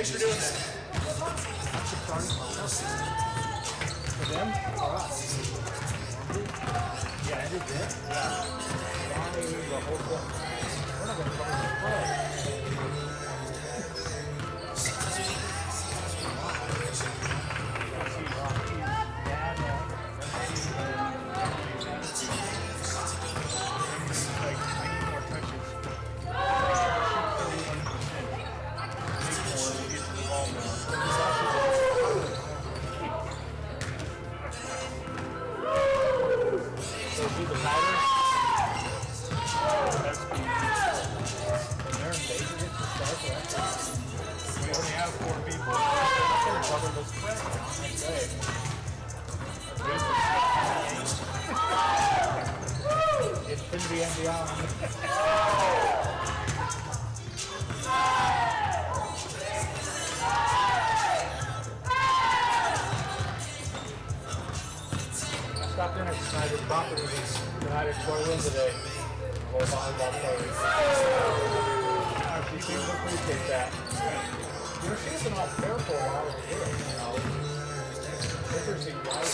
Thanks for doing that. For them or us? Yeah, Andrew did? Yeah. Why the whole thing? We're not going to cover the play. Stopped in at Snyder property United Toilet today. Whole volleyball players. She seems to appreciate that. You know, she's been off there for a while to do it, you know. Interesting guy.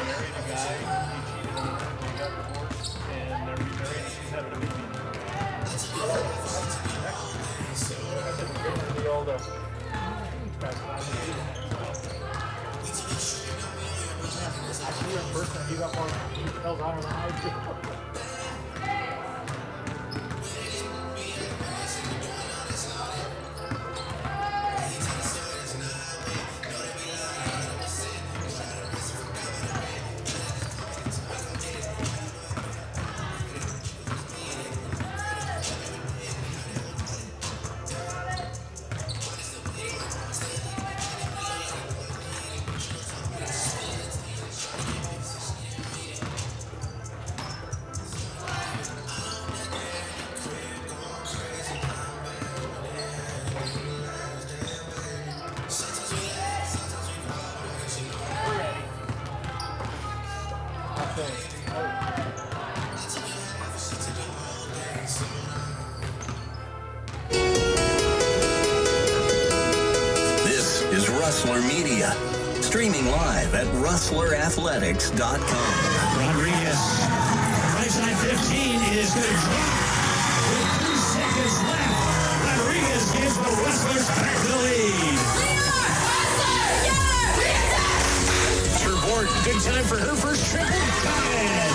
Married a guy, he cheated on her, they got divorced, and they're remarried, and she's having a baby. I said, give her the old, I see her in person, he got more details on her than I do. This is Rustler Media, streaming live at rustlerathletics.com. Rodriguez drives I-15. It is going to drop with 3 seconds left. Rodriguez gives the Rustlers back the lead. Sherborn, good time for her first triple. Got it.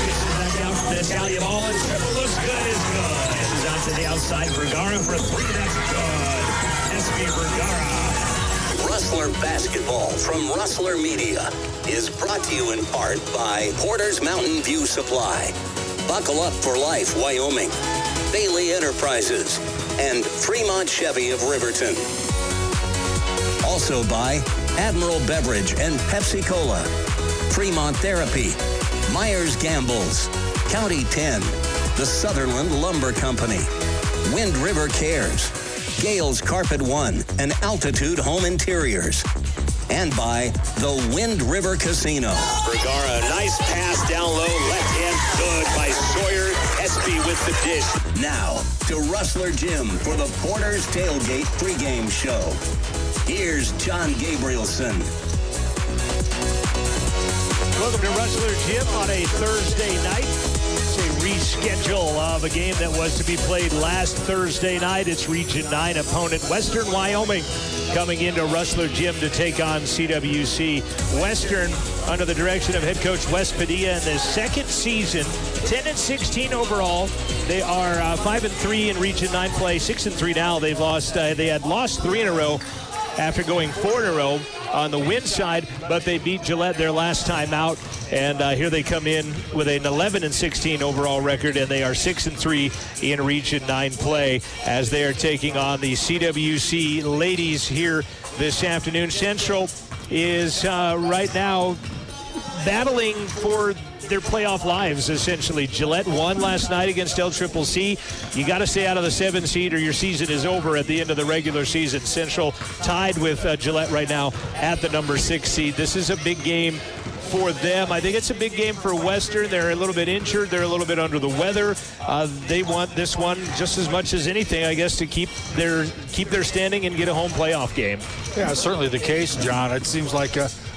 Gets it back out. That's alley ball, and triple looks good. Is good. Passes out to the outside. Vergara for 3. That's good. SB Vergara. Rustler Basketball from Rustler Media is brought to you in part by Porter's Mountain View Supply, Buckle Up for Life, Wyoming, Bailey Enterprises, and Fremont Chevy of Riverton. Also by Admiral Beverage and Pepsi Cola, Fremont Therapy, Myers Gambles, County 10, the Sutherland Lumber Company, Wind River Cares, Gales Carpet One, and Altitude Home Interiors. And by the Wind River Casino. Vergara, nice pass down low, left hand, good by Sawyer. SB with the dish. Now to Rustler Gym for the Porter's Tailgate pregame show. Here's John Gabrielson. Welcome to Rustler Gym on a Thursday night. It's a reschedule of a game that was to be played last Thursday night. It's Region 9 opponent Western Wyoming coming into Rustler Gym to take on CWC. Western, under the direction of head coach Wes Padilla in their second season, 10-16 overall. They are 5-3 in Region 9 play, 6-3 now. They've lost. They had lost 3 in a row after going 4 in a row on the win side, but they beat Gillette their last time out, and here they come in with an 11-16 overall record, and they are 6-3 in Region 9 play as they are taking on the CWC ladies here this afternoon. Central is right now battling for their playoff lives, essentially. Gillette won last night against LCCC. You got to stay out of the 7 seed or your season is over at the end of the regular season. Central tied with Gillette right now at the number 6 seed. This is a big game for them. I think it's a big game for Western. They're a little bit injured. They're a little bit under the weather. They want this one just as much as anything, I guess, to keep their standing and get a home playoff game. Yeah, certainly the case, John. It seems like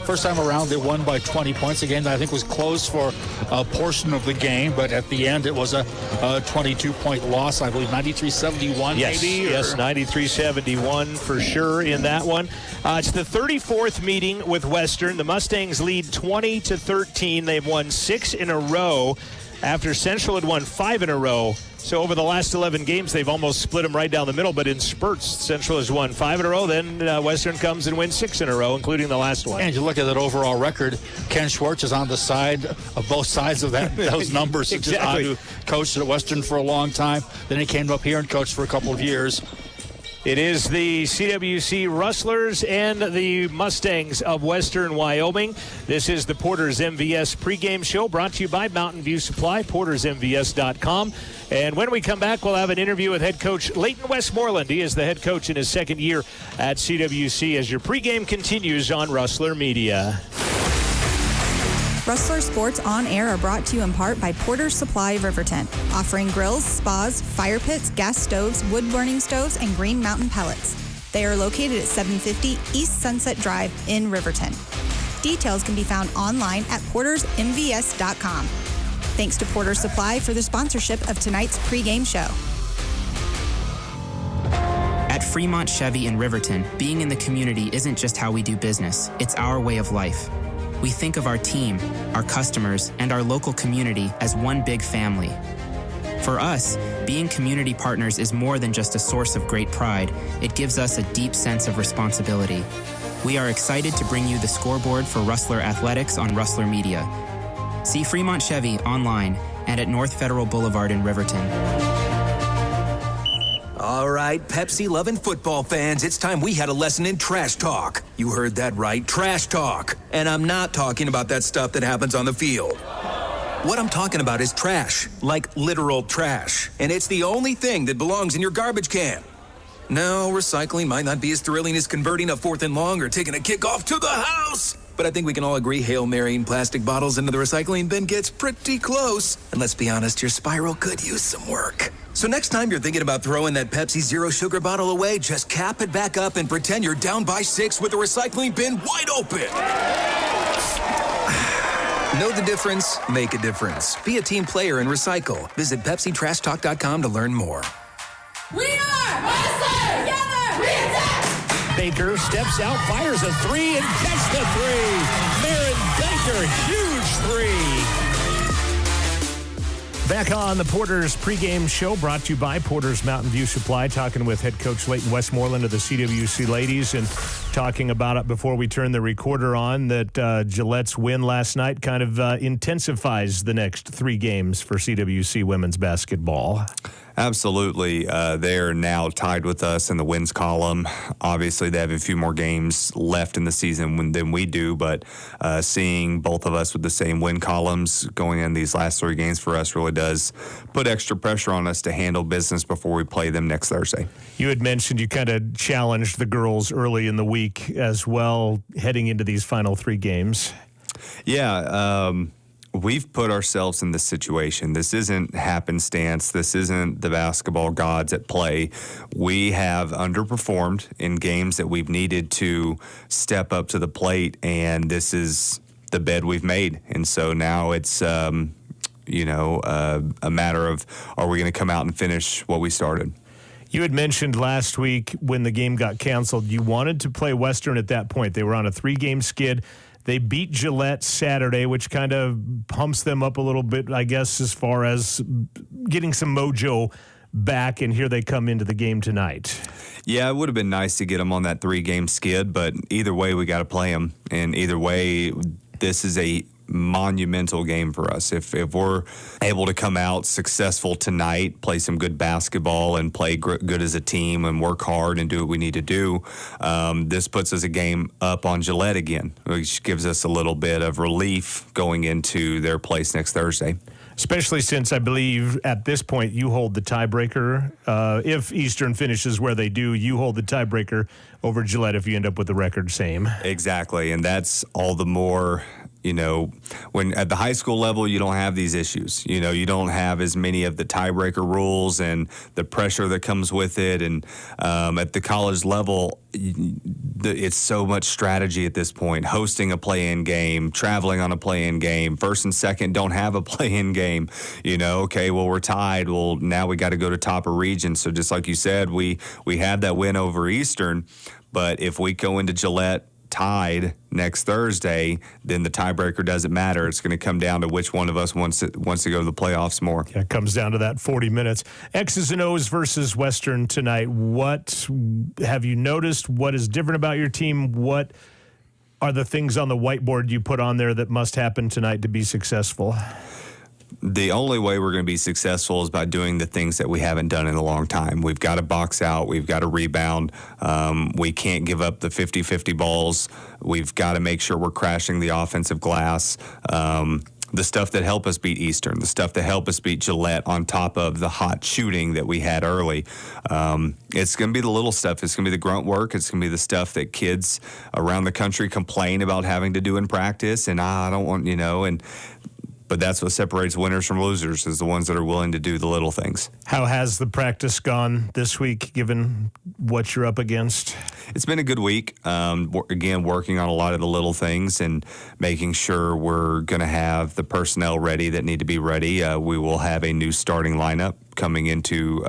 first time around they won by 20 points. Again, I think was close for a portion of the game, but at the end it was a 22-point loss. I believe 93-71 maybe? Yes, 93-71 for sure in that one. It's the 34th meeting with Western. The Mustangs lead 20-13. They've won 6 in a row after Central had won 5 in a row. So over the last 11 games, they've almost split them right down the middle, but in spurts, Central has won 5 in a row. Then Western comes and wins 6 in a row, including the last one. And you look at that overall record, Ken Schwartz is on the side of both sides of those numbers. Exactly. Who coached at Western for a long time. Then he came up here and coached for a couple of years. It is the CWC Rustlers and the Mustangs of Western Wyoming. This is the Porter's MVS pregame show brought to you by Mountain View Supply, portersmvs.com. And when we come back, we'll have an interview with head coach Leighton Westmoreland. He is the head coach in his second year at CWC as your pregame continues on Rustler Media. Rustler Sports On Air are brought to you in part by Porter's Supply Riverton, offering grills, spas, fire pits, gas stoves, wood-burning stoves, and Green Mountain pellets. They are located at 750 East Sunset Drive in Riverton. Details can be found online at portersmvs.com. Thanks to Porter's Supply for the sponsorship of tonight's pregame show. At Fremont Chevy in Riverton, being in the community isn't just how we do business, it's our way of life. We think of our team, our customers, and our local community as one big family. For us, being community partners is more than just a source of great pride. It gives us a deep sense of responsibility. We are excited to bring you the scoreboard for Rustler Athletics on Rustler Media. See Fremont Chevy online and at North Federal Boulevard in Riverton. All right, Pepsi-loving football fans, it's time we had a lesson in trash talk. You heard that right, trash talk. And I'm not talking about that stuff that happens on the field. What I'm talking about is trash, like literal trash. And it's the only thing that belongs in your garbage can. No, recycling might not be as thrilling as converting a 4th and long or taking a kickoff to the house. But I think we can all agree Hail Marrying plastic bottles into the recycling bin gets pretty close. And let's be honest, your spiral could use some work. So next time you're thinking about throwing that Pepsi Zero Sugar bottle away, just cap it back up and pretend you're down by 6 with the recycling bin wide open. Know the difference? Make a difference. Be a team player and recycle. Visit PepsiTrashTalk.com to learn more. We are Rustler! Together! We attack! Baker steps out, fires a 3, and catch the 3. Marin Baker, huge 3. Back on the Porter's pregame show, brought to you by Porter's Mountain View Supply, talking with head coach Leighton Westmoreland of the CWC ladies, and talking about it before we turn the recorder on that Gillette's win last night kind of intensifies the next 3 games for CWC women's basketball. Absolutely. They're now tied with us in the wins column. Obviously, they have a few more games left in the season than we do, but seeing both of us with the same win columns going in these last 3 games for us really does put extra pressure on us to handle business before we play them next Thursday. You had mentioned you kind of challenged the girls early in the week as well, heading into these final 3 games. Yeah, we've put ourselves in this situation. This isn't happenstance. This isn't the basketball gods at play. We have underperformed in games that we've needed to step up to the plate, and this is the bed we've made. And so now it's, a matter of, are we going to come out and finish what we started? You had mentioned last week when the game got canceled, you wanted to play Western at that point. They were on a 3-game skid. They beat Gillette Saturday, which kind of pumps them up a little bit, I guess, as far as getting some mojo back, and here they come into the game tonight. Yeah, it would have been nice to get them on that 3-game skid, but either way, we got to play them. And either way, this is a monumental game for us. If we're able to come out successful tonight, play some good basketball and play good as a team and work hard and do what we need to do, this puts us a game up on Gillette again, which gives us a little bit of relief going into their place next Thursday. Especially since I believe at this point you hold the tiebreaker. If Eastern finishes where they do, you hold the tiebreaker over Gillette if you end up with the record same. Exactly, and that's all the more when at the high school level, you don't have these issues. You don't have as many of the tiebreaker rules and the pressure that comes with it. And at the college level, it's so much strategy at this point. Hosting a play-in game, traveling on a play-in game, first and second don't have a play-in game. Okay, well, we're tied. Well, now we got to go to top of region. So just like you said, we have that win over Eastern. But if we go into Gillette tied next Thursday, then the tiebreaker doesn't matter. It's going to come down to which one of us wants to go to the playoffs more. Yeah, it comes down to that 40 minutes. X's and O's versus Western tonight. What have you noticed? What is different about your team? What are the things on the whiteboard you put on there that must happen tonight to be successful? The only way we're going to be successful is by doing the things that we haven't done in a long time. We've got to box out. We've got to rebound. We can't give up the 50-50 balls. We've got to make sure we're crashing the offensive glass. The stuff that helped us beat Eastern, the stuff that helped us beat Gillette on top of the hot shooting that we had early. It's going to be the little stuff. It's going to be the grunt work. It's going to be the stuff that kids around the country complain about having to do in practice. And I don't want, but that's what separates winners from losers, is the ones that are willing to do the little things. How has the practice gone this week, given what you're up against? It's been a good week. Again, working on a lot of the little things and making sure we're going to have the personnel ready that need to be ready. We will have a new starting lineup coming into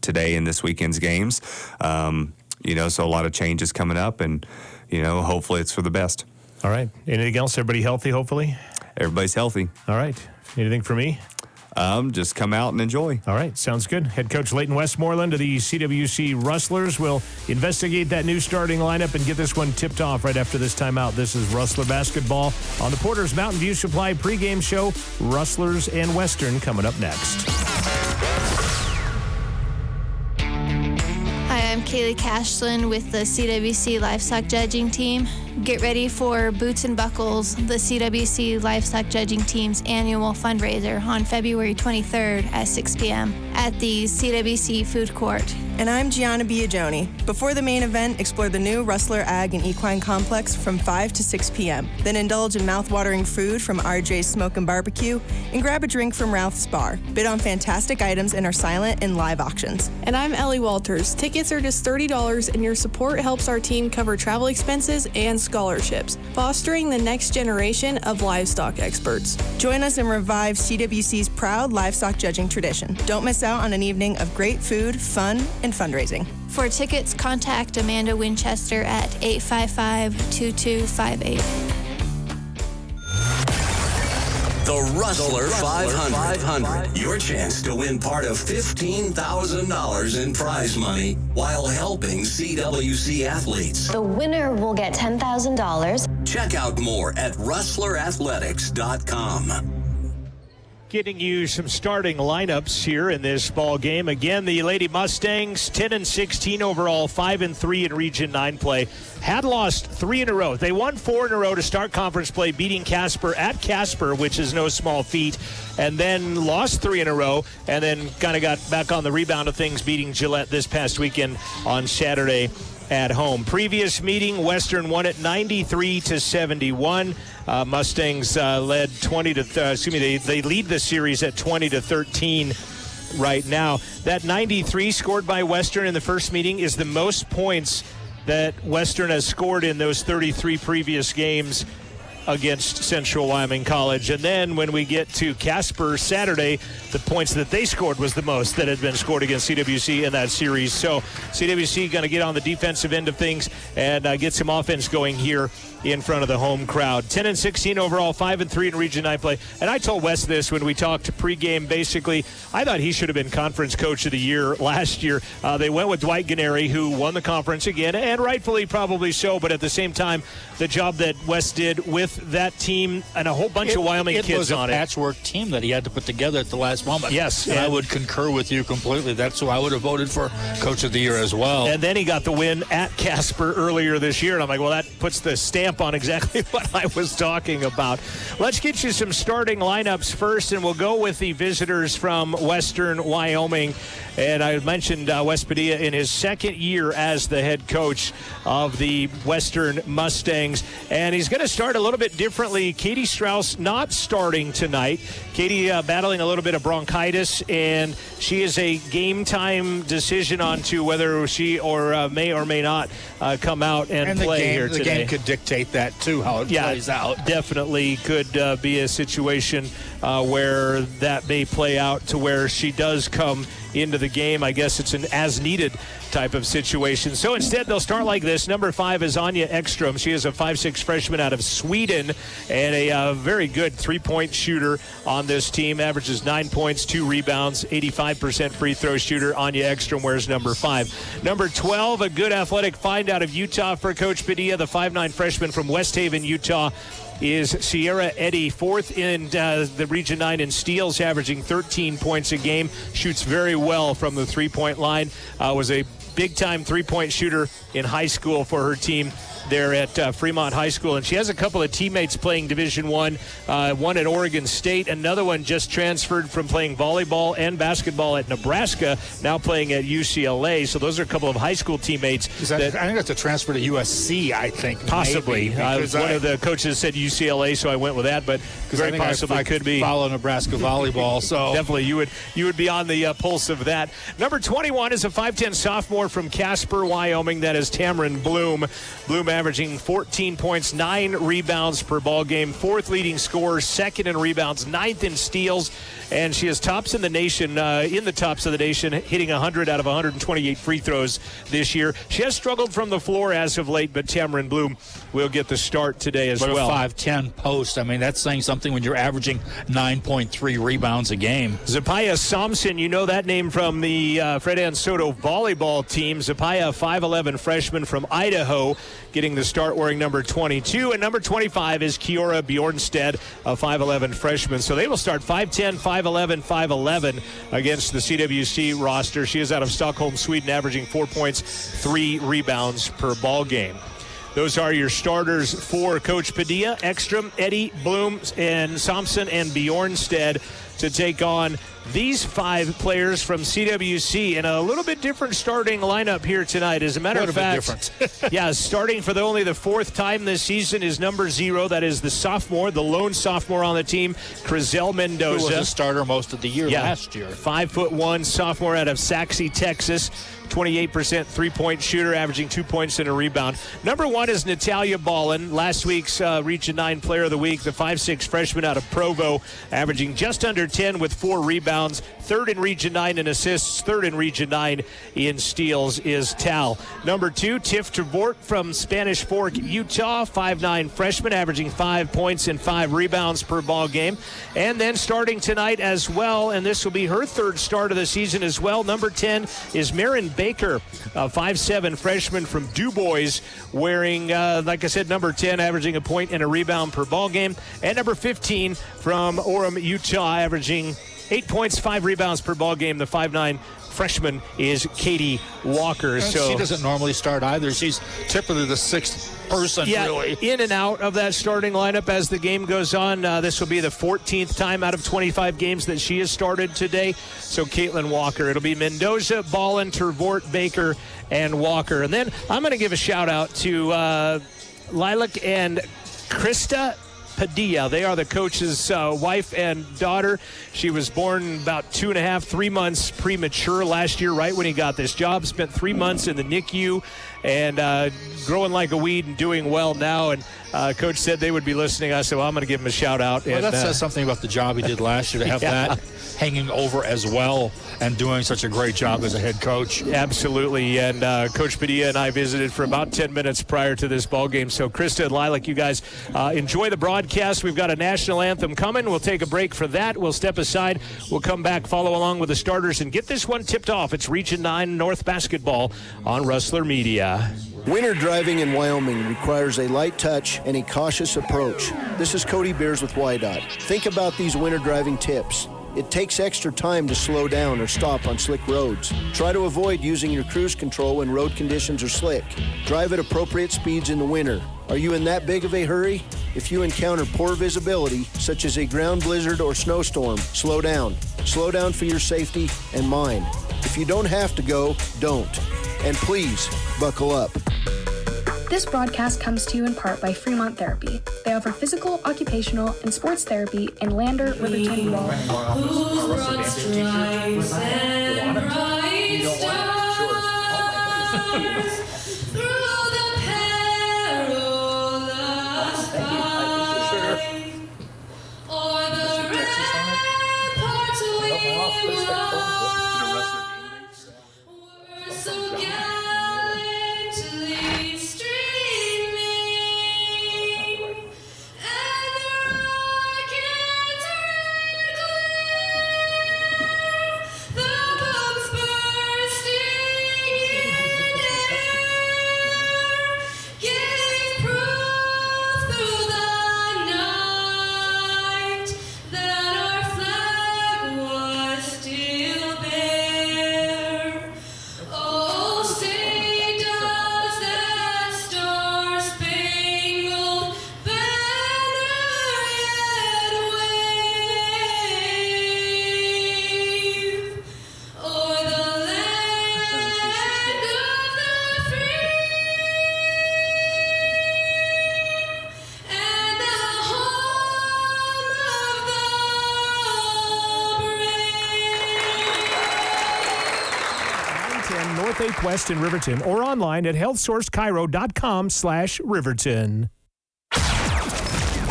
today and this weekend's games. So a lot of changes coming up, and, hopefully it's for the best. All right. Anything else? Everybody healthy, hopefully? Everybody's healthy. All right. Anything for me? Just come out and enjoy. All right. Sounds good. Head coach Leighton Westmoreland of the CWC Rustlers will investigate that new starting lineup and get this one tipped off right after this timeout. This is Rustler basketball on the Porter's Mountain View Supply pregame show. Rustlers and Western coming up next. Hi, I'm Kaylee Cashlin with the CWC Livestock Judging Team. Get ready for Boots and Buckles, the CWC Livestock Judging Team's annual fundraiser on February 23rd at 6 p.m. at the CWC Food Court. And I'm Gianna Biagioni. Before the main event, explore the new Rustler Ag and Equine Complex from 5 to 6 p.m. Then indulge in mouth-watering food from RJ's Smoke and Barbecue and grab a drink from Ralph's Bar. Bid on fantastic items in our silent and live auctions. And I'm Ellie Walters. Tickets are just $30 and your support helps our team cover travel expenses and scholarships, fostering the next generation of livestock experts. Join us and revive CWC's proud livestock judging tradition. Don't miss out on an evening of great food, fun, and fundraising. For tickets, contact Amanda Winchester at 855-2258. The Rustler 500. Your chance to win part of $15,000 in prize money while helping CWC athletes. The winner will get $10,000. Check out more at rustlerathletics.com. Getting you some starting lineups here in this ball game. Again, the Lady Mustangs 10-16 overall, 5-3 in Region 9 play. Had lost 3 in a row. They won 4 in a row to start conference play, beating Casper at Casper, which is no small feat, and then lost 3 in a row, and then kind of got back on the rebound of things, beating Gillette this past weekend on Saturday at home. Previous meeting, Western won it 93-71. Mustangs led 20 to. They lead the series at 20-13 right now. That 93 scored by Western in the first meeting is the most points that Western has scored in those 33 previous games against Central Wyoming College. And then when we get to Casper Saturday, the points that they scored was the most that had been scored against CWC in that series. So CWC going to get on the defensive end of things and get some offense going here in front of the home crowd. 10-16 overall, 5-3 in Region 9 play. And I told Wes this when we talked pregame. Basically, I thought he should have been Conference Coach of the Year last year. They went with Dwight Gennari, who won the conference again, and rightfully probably so. But at the same time, the job that Wes did with that team and a whole bunch of Wyoming kids on it. It was a patchwork team that he had to put together at the last moment. Yes. And I would concur with you completely. That's who I would have voted for Coach of the Year as well. And then he got the win at Casper earlier this year. And I'm like, well, that puts the stamp on exactly what I was talking about. Let's get you some starting lineups first, and we'll go with the visitors from Western Wyoming. And I mentioned Wes Padilla in his second year as the head coach of the Western Mustangs. And he's going to start a little bit bit differently. Katie Strauss not starting tonight. Katie battling a little bit of bronchitis, and she is a game time decision on to whether she may or may not come out and play here today. The game could dictate that, too, how it plays out. Definitely could be a situation where that may play out to where she does come into the game. I guess it's an as-needed type of situation. So instead, they'll start like this. Number 5 is Anja Ekstrom. She is a 5'6" freshman out of Sweden and a very good three-point shooter on this team. Averages 9 points, 2 rebounds, 85% free throw shooter. Anja Ekstrom wears number 5. Number 12, a good athletic find out of Utah for Coach Padilla, the 5'9" freshman from West Haven, Utah, is Sierra Eddy, 4th in the Region 9 in steals, averaging 13 points a game. Shoots very well from the three-point line. Was a big-time three-point shooter in high school for her team there at Fremont High School. And she has a couple of teammates playing Division I, one at Oregon State, another one just transferred from playing volleyball and basketball at Nebraska, now playing at UCLA. So those are a couple of high school teammates. I think that's a transfer to USC, I think. Possibly. One of the coaches said UCLA, so I went with that, but very possibly I could be. Follow Nebraska volleyball, so definitely you would be on the pulse of that. Number 21 is a 5'10" sophomore from Casper, Wyoming. That is Tamron Bloom. Bloom averaging 14 points, 9 rebounds per ball game, 4th leading scorer, 2nd in rebounds, 9th in steals, and she is tops in the nation, in the tops of the nation, hitting 100 out of 128 free throws this year. She has struggled from the floor as of late, but Tamron Bloom will get the start today as well. A 5'10" post, I mean, that's saying something when you're averaging 9.3 rebounds a game. Zapaya Somson, you know that name from the Fred Ann Soto volleyball team. Zapaya, 5'11" freshman from Idaho, getting the start wearing number 22. And number 25 is Kiora Bjornstedt, a 5'11" freshman. So they will start 5'10", 5'11", 5'11" against the CWC roster. She is out of Stockholm, Sweden, averaging 4 points, 3 rebounds per ball game. Those are your starters for Coach Padilla: Ekstrom, Eddy, Bloom, and Somson, and Bjornstedt to take on these 5 players from CWC in a little bit different starting lineup here tonight. As a matter of fact, starting for only the 4th time this season is number 0. That is the sophomore, the lone sophomore on the team, Crizel Mendoza. Who was a starter most of the year last year. 5'1", sophomore out of Saxe, Texas. 28% three-point shooter, averaging 2 points and a rebound. Number 1 is Natalia Ballin, last week's Region 9 Player of the Week, the 5'6" freshman out of Provo, averaging just under 10 with 4 rebounds. 3rd in Region 9 in assists, 3rd in Region 9 in steals is Tal. Number 2, Tiff Trevort from Spanish Fork, Utah, 5'9" freshman, averaging 5 points and 5 rebounds per ball game. And then starting tonight as well, and this will be her 3rd start of the season as well, number 10 is Marin Baker, a 5'7" freshman from Du Bois, wearing, like I said, number 10, averaging a point and a rebound per ball game. And number 15 from Orem, Utah, averaging 8 points, 5 rebounds per ball game. The 5'9" freshman is Katie Walker. So she doesn't normally start either. She's typically the 6th person, really. In and out of that starting lineup as the game goes on. This will be the 14th time out of 25 games that she has started today. So Caitlin Walker. It'll be Mendoza, Ballin, Trevort, Baker, and Walker. And then I'm going to give a shout-out to Lilac and Krista Padilla. They are the coach's wife and daughter. She was born about 2.5, 3 months premature last year, right when he got this job. Spent 3 months in the NICU and growing like a weed and doing well now. And Coach said they would be listening. I said, well, I'm going to give him a shout out. Well, that says something about the job he did last year to have that hanging over as well and doing such a great job as a head coach. Absolutely. And Coach Padilla and I visited for about 10 minutes prior to this ball game. So Krista and Lilac, you guys enjoy the broadcast. We've got a national anthem coming. We'll take a break for that. We'll step aside. We'll come back, follow along with the starters, and get this one tipped off. It's Region 9 North Basketball on Rustler Media. Winter driving in Wyoming requires a light touch and a cautious approach. This is Cody Beers with WYDOT. Think about these winter driving tips. It takes extra time to slow down or stop on slick roads. Try to avoid using your cruise control when road conditions are slick. Drive at appropriate speeds in the winter. Are you in that big of a hurry? If you encounter poor visibility, such as a ground blizzard or snowstorm, slow down. Slow down for your safety and mine. If you don't have to go, don't. And please, buckle up. This broadcast comes to you in part by Fremont Therapy. They offer physical, occupational, and sports therapy in Lander, Riverton, Wallen. Whose broad stripes and bright stars through the perilous fight, o'er the ramparts we watched, were so gallantly streaming, and the rockets red glare, the bombs bursting in air, gave proof through the night that our flag was still there. Oh, say does that star-spangled banner yet wave o'er the land of the free and the home of the brave. 910 North 8th West in Riverton, or online at healthsourcecairo.com/Riverton.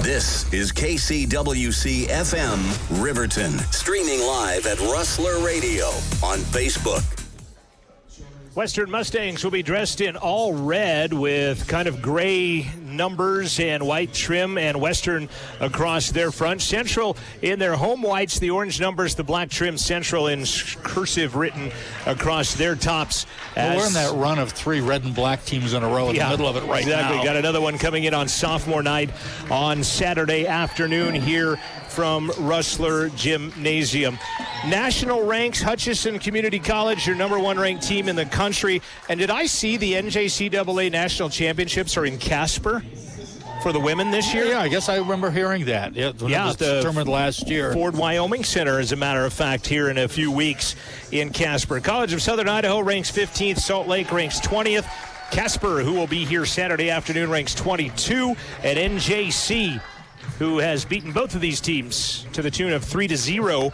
This is KCWC FM Riverton, streaming live at Rustler Radio on Facebook. Western Mustangs will be dressed in all red with kind of gray numbers and white trim, and Western across their front. Central in their home whites, the orange numbers, the black trim. Central in cursive written across their tops. Well, we're in that run of 3 red and black teams in a row in the middle of it right now. Exactly. Got another one coming in on sophomore night on Saturday afternoon here from Rustler Gymnasium. National ranks, Hutchinson Community College, your number 1 ranked team in the country. And did I see the NJCAA National Championships are in Casper for the women this year? Yeah, I guess I remember hearing that. Yeah, when it was determined last year. Ford Wyoming Center, as a matter of fact, here in a few weeks in Casper. College of Southern Idaho ranks 15th. Salt Lake ranks 20th. Casper, who will be here Saturday afternoon, ranks 22. And NJC, who has beaten both of these teams to the tune of 3-0,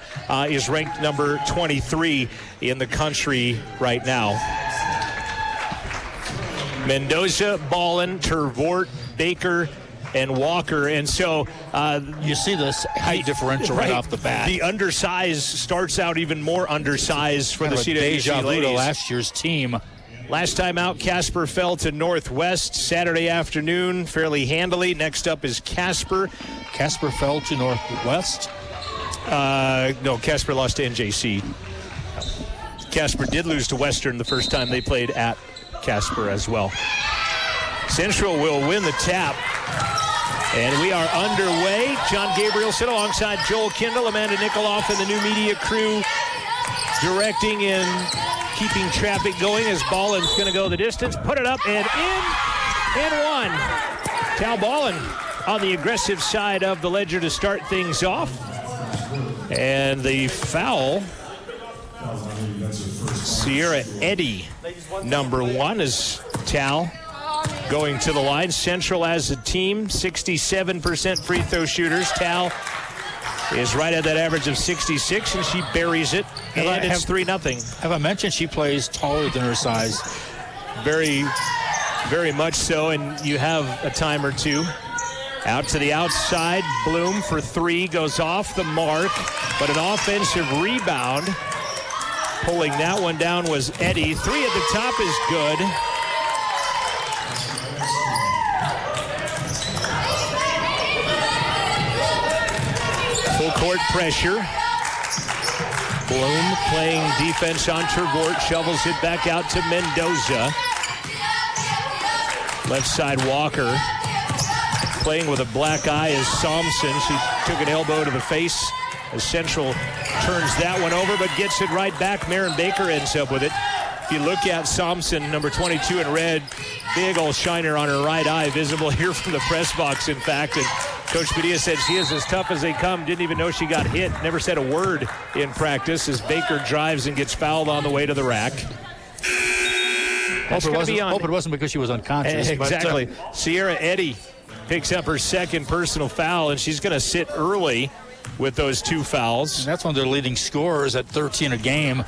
is ranked number 23 in the country right now. Mendoza, Ballin, Tervort, Baker, and Walker. And so you see this height differential right off the bat. The undersized starts out even more undersized for the CWC ladies. Last year's team. Last time out, Casper fell to Northwest Saturday afternoon fairly handily. Next up is Casper. Casper fell to Northwest? No, Casper lost to NJC. Casper did lose to Western the first time they played at Casper as well. Central will win the tap. And we are underway. John Gabrielson alongside Joel Kindle, Amanda Nikoloff, and the new media crew directing and keeping traffic going as Ballin's going to go the distance. Put it up and in one. Tal Ballin on the aggressive side of the ledger to start things off. And the foul, Sierra Eddy, number 1, is Tal going to the line. Central as a team, 67% free throw shooters. Tal is right at that average of 66, and she buries it, and it's 3-0. Have I mentioned she plays taller than her size? Very, very much so, and you have a time or two. Out to the outside, Bloom for 3, goes off the mark, but an offensive rebound. Pulling that one down was Eddy. 3 at the top is good. Full court pressure. Bloom playing defense on Tervort, shovels it back out to Mendoza. Left side Walker. Playing with a black eye is Somson. She took an elbow to the face as Central turns that one over, but gets it right back. Marin Baker ends up with it. If you look at Somson, number 22 in red, big old shiner on her right eye, visible here from the press box, in fact. And Coach Padilla said she is as tough as they come. Didn't even know she got hit. Never said a word in practice as Baker drives and gets fouled on the way to the rack. That's going to be on. Hope it wasn't because she was unconscious. Exactly. But, Sierra Eddy picks up her second personal foul, and she's going to sit early with those 2 fouls. And that's one of their leading scorers at 13 a game.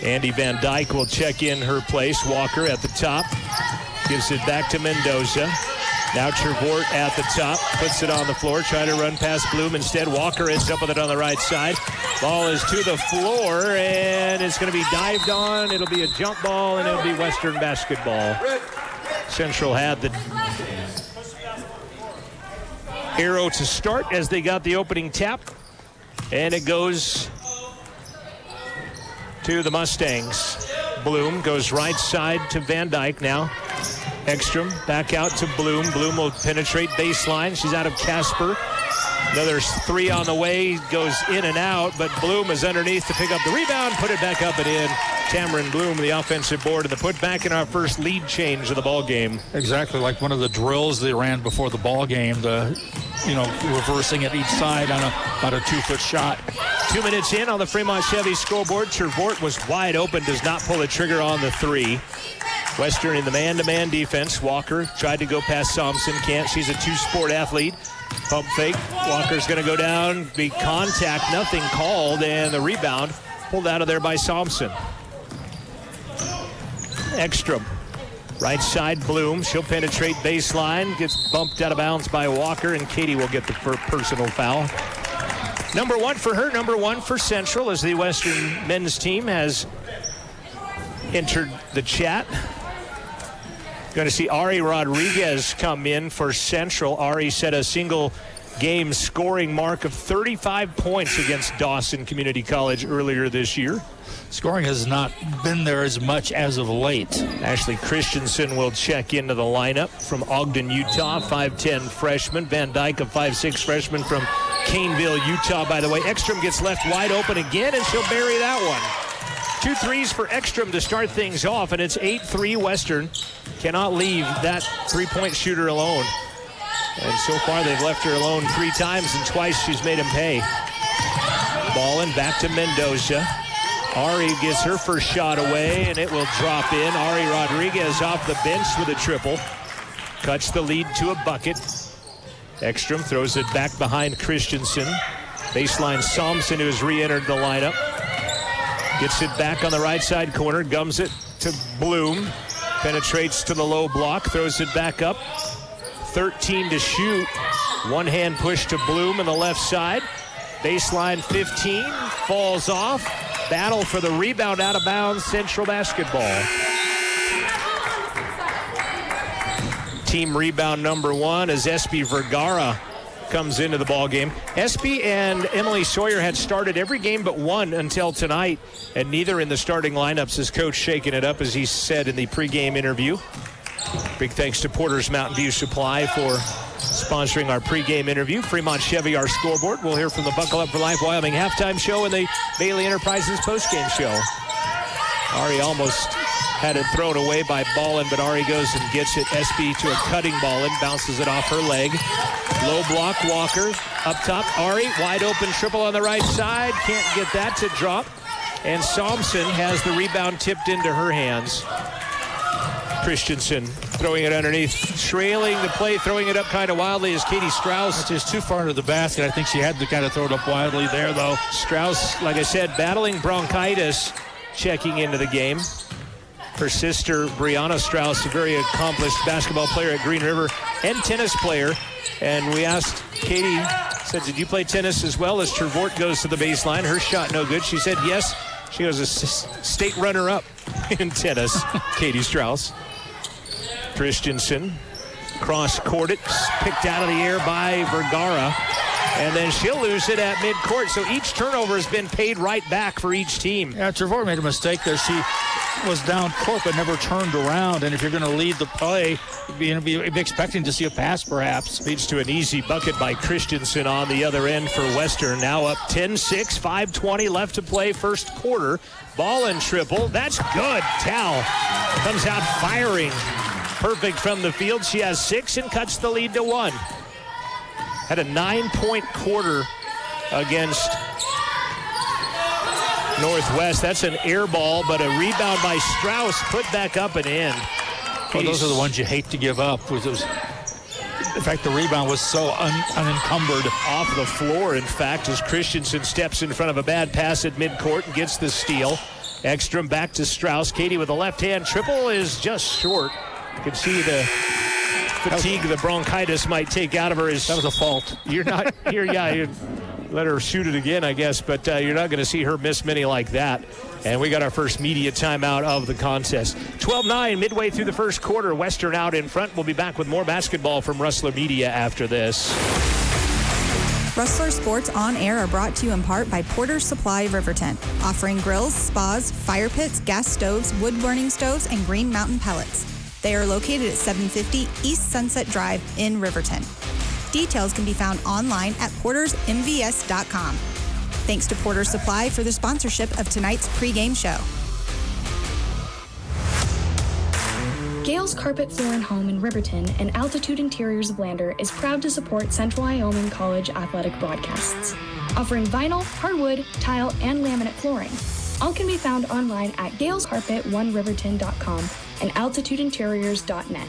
Andy Van Dyke will check in her place. Walker at the top. Gives it back to Mendoza. Now Trevort at the top. Puts it on the floor. Trying to run past Bloom. Instead, Walker ends up with it on the right side. Ball is to the floor, and it's going to be dived on. It'll be a jump ball, and it'll be Western basketball. Central had the arrow to start as they got the opening tap. And it goes to the Mustangs. Bloom goes right side to Van Dyke now. Ekstrom back out to Bloom. Bloom will penetrate baseline. She's out of Casper. Another 3 on the way. Goes in and out, but Bloom is underneath to pick up the rebound. Put it back up and in. Cameron Bloom, the offensive board, and the putback in our first lead change of the ball game. Exactly like one of the drills they ran before the ball game. Reversing at each side on about a 2-foot shot. 2 minutes in on the Fremont Chevy scoreboard. Trevort was wide open, does not pull the trigger on the 3. Western in the man-to-man defense. Walker tried to go past Thompson. Can't. She's a 2-sport athlete. Pump fake. Walker's going to go down. Be contact. Nothing called. And the rebound pulled out of there by Thompson. Ekstrom. Right side, Bloom. She'll penetrate baseline. Gets bumped out of bounds by Walker. And Katie will get the personal foul. Number 1 for her. Number 1 for Central as the Western men's team has entered the chat. Going to see Ari Rodriguez come in for Central. Ari set a single game scoring mark of 35 points against Dawson Community College earlier this year. Scoring has not been there as much as of late. Ashley Christensen will check into the lineup from Ogden, Utah, 5'10 freshman. Van Dyke, a 5'6 freshman from Caneville, Utah, by the way. Ekstrom gets left wide open again, and she'll bury that one. 2 threes for Ekstrom to start things off, and it's 8-3 Western. Cannot leave that 3-point shooter alone. And so far they've left her alone 3 times, and twice she's made him pay. Ballin back to Mendoza. Ari gets her first shot away, and it will drop in. Ari Rodriguez off the bench with a triple. Cuts the lead to a bucket. Ekstrom throws it back behind Christensen. Baseline Thompson, who has re-entered the lineup. Gets it back on the right side corner. Gums it to Bloom. Penetrates to the low block. Throws it back up. 13 to shoot. One-hand push to Bloom on the left side. Baseline 15. Falls off. Battle for the rebound out of bounds. Central basketball. Team rebound number 1 as Espy Vergara comes into the ball game. Espy and Emily Sawyer had started every game but one until tonight, and neither in the starting lineups is coach shaking it up, as he said in the pregame interview. Big thanks to Porter's Mountain View Supply for sponsoring our pregame interview. Fremont Chevy, our scoreboard. We'll hear from the Buckle Up for Life Wyoming halftime show and the Bailey Enterprises postgame show. Ari almost had it thrown away by Ballin, but Ari goes and gets it. Espy to a cutting Ballin, bounces it off her leg. Low block, Walker up top. Ari, wide open triple on the right side. Can't get that to drop. And Thompson has the rebound tipped into her hands. Christensen throwing it underneath. Trailing the play, throwing it up kind of wildly is Katie Strauss. It's just too far into the basket. I think she had to kind of throw it up wildly there, though. Strauss, like I said, battling bronchitis, checking into the game. Her sister, Brianna Strauss, a very accomplished basketball player at Green River and tennis player. And we asked Katie, said, did you play tennis as well? As Trevort goes to the baseline. Her shot no good. She said yes. She was a state runner-up in tennis, Katie Strauss. Christensen, cross-courted, picked out of the air by Vergara. And then she'll lose it at midcourt. So each turnover has been paid right back for each team. Yeah, Trevor made a mistake there. She was down court but never turned around. And if you're going to lead the play, you'd be expecting to see a pass perhaps. Leads to an easy bucket by Christensen on the other end for Western. Now up 10-6, 5:20 left to play first quarter. Ball and triple. That's good. Tal comes out firing. Perfect from the field. She has 6 and cuts the lead to 1. Had a 9-point quarter against Northwest. That's an air ball, but a rebound by Strauss, put back up and in. Well, those are the ones you hate to give up. In fact, the rebound was so unencumbered. Off the floor, in fact, as Christensen steps in front of a bad pass at midcourt and gets the steal. Ekstrom back to Strauss. Katie with a left-hand triple is just short. You can see the fatigue the bronchitis might take out of her. That was a fault. You're not here, you let her shoot it again, I guess, but you're not going to see her miss many like that. And we got our first media timeout of the contest. 12-9, midway through the first quarter. Western out in front. We'll be back with more basketball from Rustler Media after this. Rustler Sports On Air are brought to you in part by Porter's Supply of Riverton, offering grills, spas, fire pits, gas stoves, wood-burning stoves, and Green Mountain pellets. They are located at 750 East Sunset Drive in Riverton. Details can be found online at portersmvs.com. Thanks to Porter's Supply for the sponsorship of tonight's pregame show. Gales Carpet Floor and Home in Riverton and Altitude Interiors of Lander is proud to support Central Wyoming College athletic broadcasts, offering vinyl, hardwood, tile, and laminate flooring. All can be found online at galescarpet1riverton.com and altitudeinteriors.net.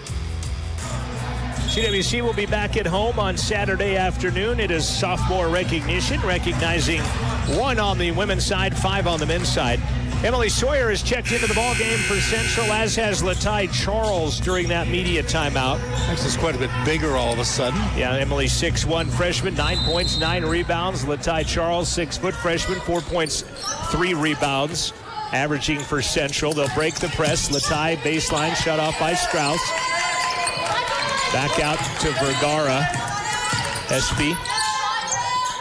CWC will be back at home on Saturday afternoon. It is sophomore recognition, recognizing 1 on the women's side, 5 on the men's side. Emily Sawyer has checked into the ball game for Central, as has Latai Charles during that media timeout. Makes us quite a bit bigger all of a sudden. Yeah, Emily, 6'1" freshman, 9 points, 9 rebounds. Latai Charles, 6-foot freshman, 4 points, 3 rebounds, averaging for Central. They'll break the press. Latai baseline shut off by Strauss. Back out to Vergara. Espy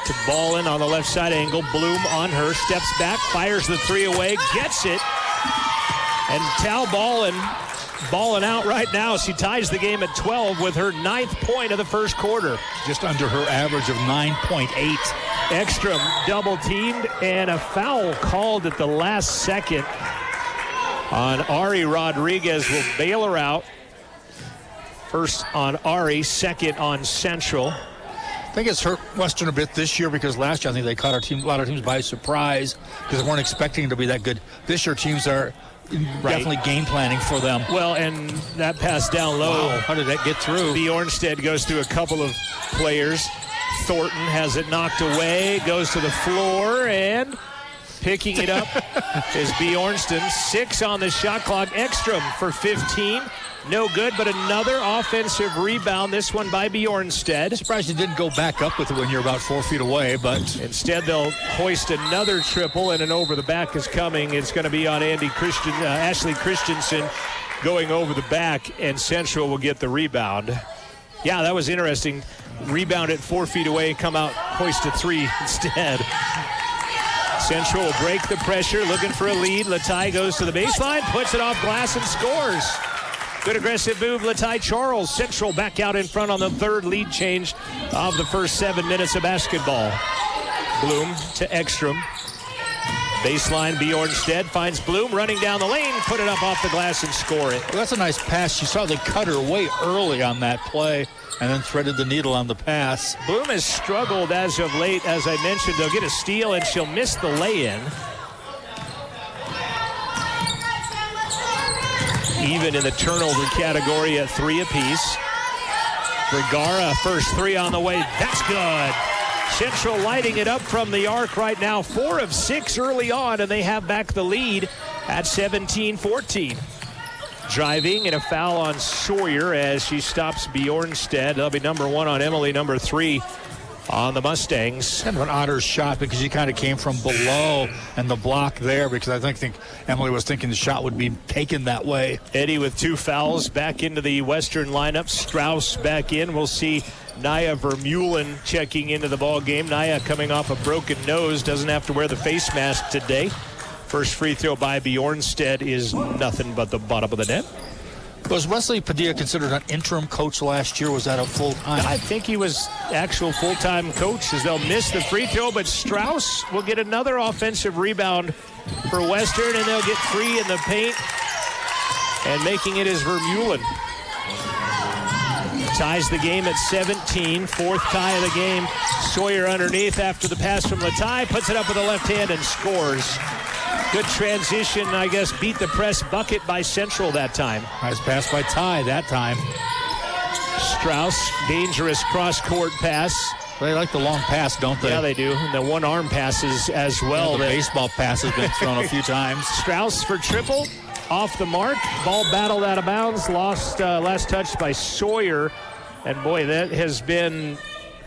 to Ballin on the left side angle. Bloom on her, steps back, fires the 3 away, gets it. And Tal Ballin out right now. She ties the game at 12 with her 9th point of the first quarter. Just under her average of 9.8. Ekstrom double teamed and a foul called at the last second on Ari Rodriguez. Will bail her out. First on Ari, second on Central. I think it's hurt Western a bit this year because last year I think they caught a lot of teams by surprise because they weren't expecting it to be that good. This year teams are definitely game planning for them. Well, and that pass down low. Wow, how did that get through? Bjornstead goes through a couple of players. Thornton has it knocked away, goes to the floor, and picking it up is Bjornston. 6 on the shot clock. Ekstrom for 15. No good, but another offensive rebound, this one by Bjornstead. Surprised you didn't go back up with it when you're about 4 feet away, but instead they'll hoist another triple, and an over the back is coming. It's going to be on Ashley Christensen going over the back, and Central will get the rebound. Yeah, that was interesting. Rebound at 4 feet away, come out, hoist a 3 instead. Central will break the pressure, looking for a lead. Latai goes to the baseline, puts it off glass, and scores. Good aggressive move, Latai Charles. Central back out in front on the 3rd lead change of the first 7 minutes of basketball. Bloom to Ekstrom. Baseline, Bjornstead finds Bloom running down the lane, put it up off the glass and score it. Well, that's a nice pass. You saw they cut her way early on that play and then threaded the needle on the pass. Bloom has struggled as of late. As I mentioned, they'll get a steal and she'll miss the lay-in. Even in the turnover category at 3 apiece. Vergara, first 3 on the way. That's good. Central lighting it up from the arc right now. 4 of 6 early on, and they have back the lead at 17-14. Driving and a foul on Sawyer as she stops Bjornstead. That'll be number 1 on Emily, number 3 on the Mustangs. Kind of an odder shot because he kind of came from below and the block there because I think Emily was thinking the shot would be taken that way. Eddie with 2 fouls back into the Western lineup. Strauss back in. We'll see Naya Vermeulen checking into the ball game. Naya coming off a broken nose, doesn't have to wear the face mask today. First free throw by Bjornstead is nothing but the bottom of the net. Was Wesley Padilla considered an interim coach last year? Was that a full-time? I think he was actual full-time coach as they'll miss the free throw, but Strauss will get another offensive rebound for Western, and they'll get free in the paint, and making it is Vermeulen. Ties the game at 17, 4th tie of the game. Sawyer underneath after the pass from Latai, puts it up with the left hand and scores. Good transition, I guess, beat the press bucket by Central that time. Nice pass by Ty that time. Strauss, dangerous cross-court pass. They like the long pass, don't they? Yeah, they do. And the one-arm passes as well. The baseball pass has been thrown a few times. Strauss for triple. Off the mark. Ball battled out of bounds. Lost last touch by Sawyer. And, boy, that has been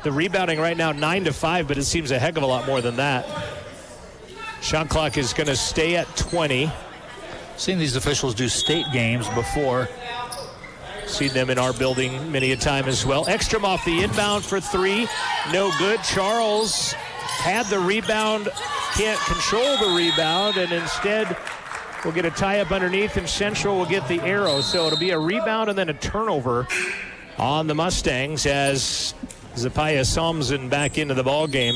the rebounding right now 9-5, but it seems a heck of a lot more than that. Shot clock is going to stay at 20. Seen these officials do state games before. Seen them in our building many a time as well. Ekstrom off the inbound for three. No good. Charles had the rebound, can't control the rebound, and instead will get a tie-up underneath, and Central will get the arrow. So it'll be a rebound and then a turnover on the Mustangs as Zapaya Somsen back into the ball game.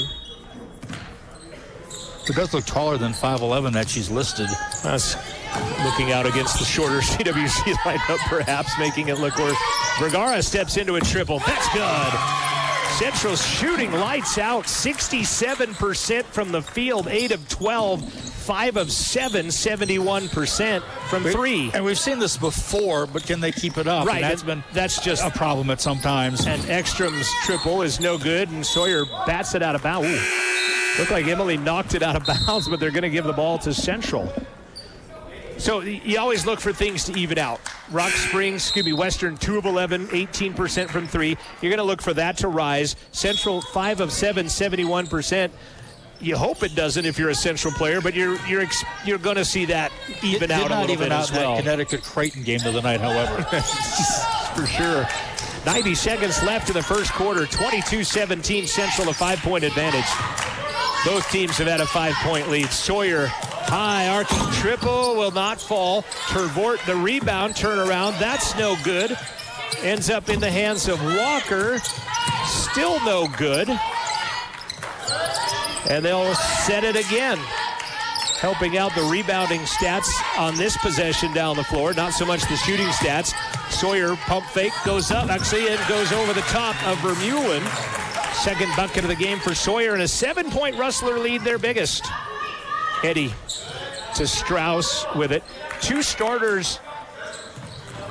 It does look taller than 5'11" that she's listed. That's looking out against the shorter CWC lineup, perhaps making it look worse. Vergara steps into a triple. That's good. Central shooting lights out. 67% from the field, 8 of 12, 5 of 7, 71% from three. And we've seen this before, but can they keep it up? Right, and that's just a problem at some times. And Ekstrom's triple is no good, and Sawyer bats it out of bounds. Looked like Emily knocked it out of bounds, but they're going to give the ball to Central. So you always look for things to even out. Rock Springs, Western, 2 of 11, 18% from three. You're going to look for that to rise. Central, 5 of 7, 71%. You hope it doesn't if you're a Central player, but you're going to see that even out a little bit as well. Connecticut Creighton game of the night, however. For sure. 90 seconds left in the first quarter. 22-17, Central, a 5-point advantage. Both teams have had a 5-point lead. Sawyer, high arcing triple, will not fall. Tervort, the rebound, turnaround, that's no good. Ends up in the hands of Walker. Still no good. And they'll set it again. Helping out the rebounding stats on this possession down the floor. Not so much the shooting stats. Sawyer, pump fake, goes up, actually, and goes over the top of Vermeulen. Second bucket of the game for Sawyer, and a 7-point Rustler lead, their biggest. Eddie to Strauss with it. 2 starters.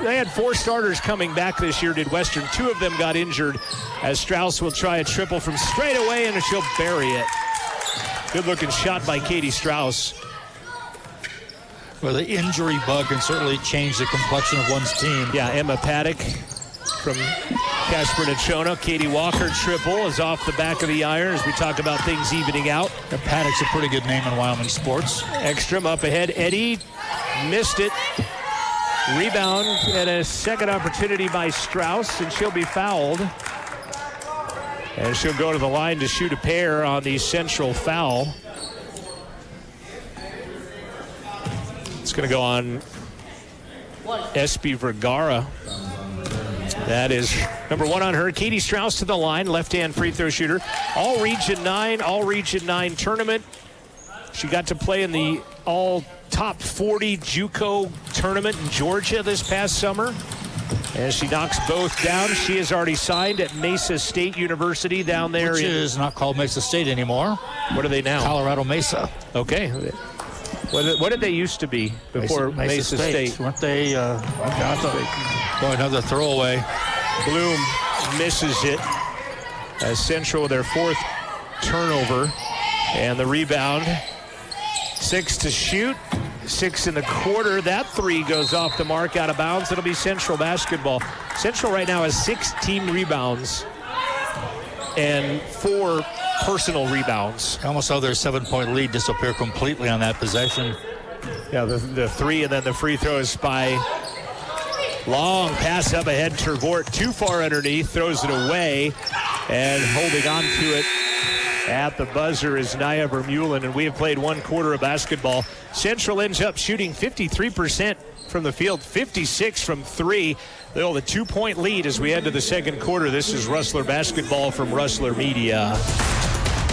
They had 4 starters coming back this year, did Western. 2 of them got injured as Strauss will try a triple from straight away, and she'll bury it. Good-looking shot by Katie Strauss. Well, the injury bug can certainly change the complexion of one's team. Yeah, Emma Paddock from Casper Nechona. Katie Walker triple is off the back of the iron as we talk about things evening out. Paddock's a pretty good name in Wyoming sports. Ekstrom up ahead. Eddie missed it. Rebound and a second opportunity by Strauss, and she'll be fouled. And she'll go to the line to shoot a pair on the Central foul. It's going to go on Espy Vergara. That is number 1 on her. Katie Strauss to the line, left-hand free throw shooter. All Region 9 tournament. She got to play in the all top 40 JUCO tournament in Georgia this past summer. As she knocks both down, she is already signed at Mesa State University down there. Which is not called Mesa State anymore. What are they now? Colorado Mesa. Okay. What did they used to be before Mesa State? Weren't they? Another throwaway. Bloom misses it as Central with their 4th turnover. And the rebound. 6 to shoot. 6 in the quarter. That 3 goes off the mark, out of bounds. It'll be Central basketball. Central right now has 6 team rebounds and 4 personal rebounds. I almost saw their 7-point lead disappear completely on that possession. Yeah, the 3 and then the free throws by long pass up ahead. Tervort too far underneath, throws it away, and holding on to it at the buzzer is Naya Vermeulen, and we have played 1 quarter of basketball. Central ends up shooting 53% from the field, 56 from 3. They'll have a 2-point lead as we head to the second quarter. This is Rustler basketball from Rustler Media.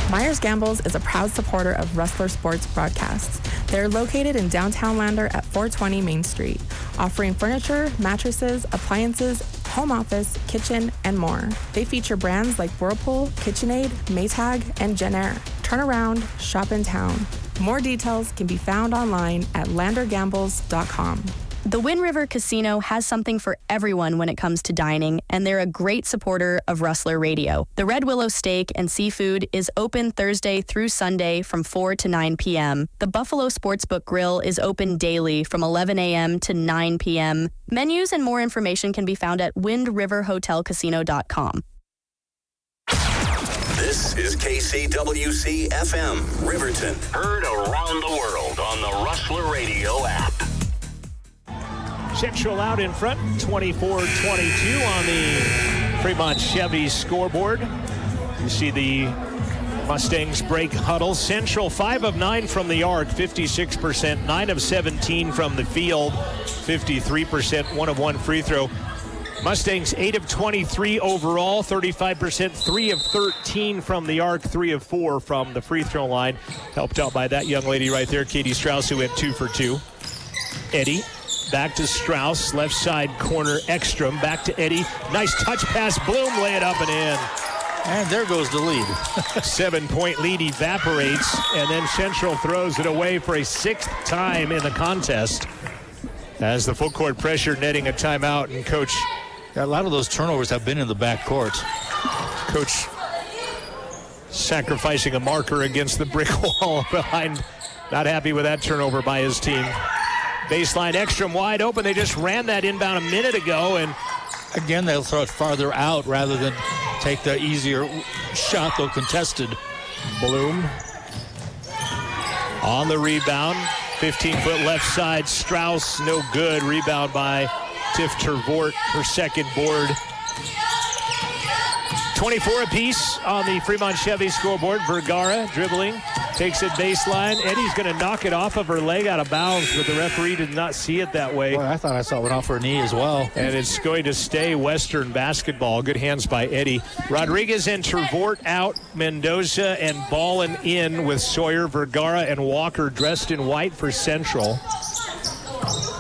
Myers Gambles is a proud supporter of Rustler Sports Broadcasts. They're located in downtown Lander at 420 Main Street, offering furniture, mattresses, appliances, home office, kitchen, and more. They feature brands like Whirlpool, KitchenAid, Maytag, and Jenn-Air. Turn around, shop in town. More details can be found online at landergambles.com. The Wind River Casino has something for everyone when it comes to dining, and they're a great supporter of Rustler Radio. The Red Willow Steak and Seafood is open Thursday through Sunday from 4 to 9 p.m. The Buffalo Sportsbook Grill is open daily from 11 a.m. to 9 p.m. Menus and more information can be found at windriverhotelcasino.com. This is KCWC FM, Riverton. Heard around the world on the Rustler Radio app. Central out in front, 24-22 on the Fremont Chevy scoreboard. You see the Mustangs break huddle. Central 5 of 9 from the arc, 56%, 9 of 17 from the field, 53%, 1 of 1 free throw. Mustangs 8 of 23 overall, 35%, 3 of 13 from the arc, 3 of 4 from the free throw line. Helped out by that young lady right there, Katie Strauss, who went 2 for 2. Eddie. Back to Strauss, left side corner, Ekstrom, back to Eddie. Nice touch pass, Bloom, lay it up and in. And there goes the lead. 7-point lead evaporates, and then Central throws it away for a 6th time in the contest. As the full court pressure netting a timeout, and Coach... A lot of those turnovers have been in the back court. Coach sacrificing a marker against the brick wall behind. Not happy with that turnover by his team. Baseline Ekstrom wide open. They just ran that inbound a minute ago, and again they'll throw it farther out rather than take the easier shot, though contested. Bloom on the rebound. 15-foot left side. Strauss no good. Rebound by Tiff Tervort, her second board. 24 apiece on the Fremont Chevy scoreboard. Vergara dribbling, takes it baseline. Eddie's going to knock it off of her leg out of bounds, but the referee did not see it that way. Boy, I thought I saw it off her knee as well. And it's going to stay Western basketball. Good hands by Eddie. Rodriguez and Tervort out. Mendoza and Ballin in with Sawyer, Vergara, and Walker dressed in white for Central.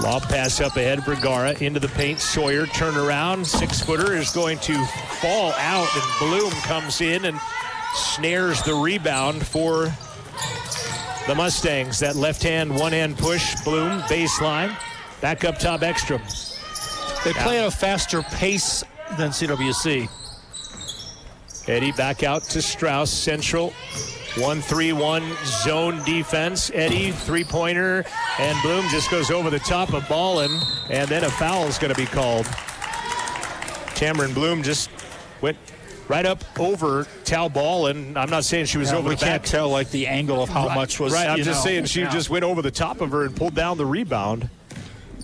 Lob pass up ahead, Vergara into the paint. Sawyer turnaround, 6-footer is going to fall out, and Bloom comes in and snares the rebound for the Mustangs. That left-hand, one-hand push, Bloom, baseline. Back up top, Ekstrom. They play at a faster pace than CWC. Eddie back out to Strauss. Central 1-3-1 zone defense. Eddie, three-pointer, and Bloom just goes over the top of Ballin, and then a foul is going to be called. Cameron Bloom just went right up over Tal Ballin. I'm not saying she was over the back. We can't tell like the angle of how much was. Right, I'm just saying she just went over the top of her and pulled down the rebound.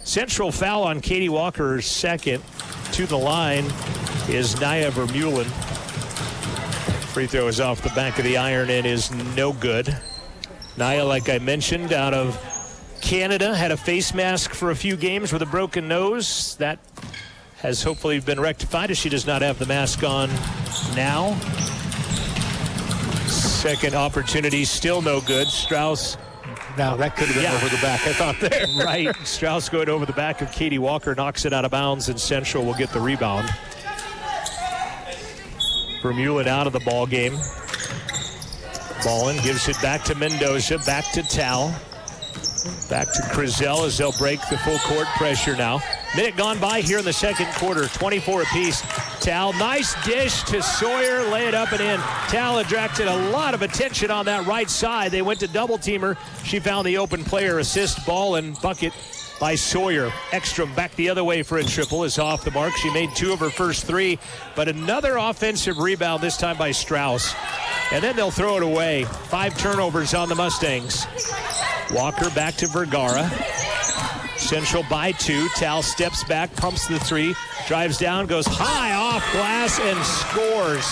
Central foul on Katie Walker's second. To the line is Naya Vermeulen. Free throw is off the back of the iron and is no good. Naya, like I mentioned, out of Canada, had a face mask for a few games with a broken nose. That has hopefully been rectified as she does not have the mask on now. Second opportunity, still no good. Strauss. Now that could have been over the back, I thought there. Right. Strauss going over the back of Katie Walker, knocks it out of bounds, and Central will get the rebound. Vermeulen out of the ball game. Ballin gives it back to Mendoza, back to Tal. Back to Crizel as they'll break the full court pressure now. Minute gone by here in the second quarter, 24 apiece. Tal, nice dish to Sawyer, lay it up and in. Tal attracted a lot of attention on that right side. They went to double team her. She found the open player, assist, ball, and bucket by Sawyer. Ekstrom back the other way for a triple is off the mark. She made 2 of her first 3, but another offensive rebound, this time by Strauss. And then they'll throw it away. 5 turnovers on the Mustangs. Walker back to Vergara. Central by 2. Tal steps back, pumps the 3, drives down, goes high off glass, and scores.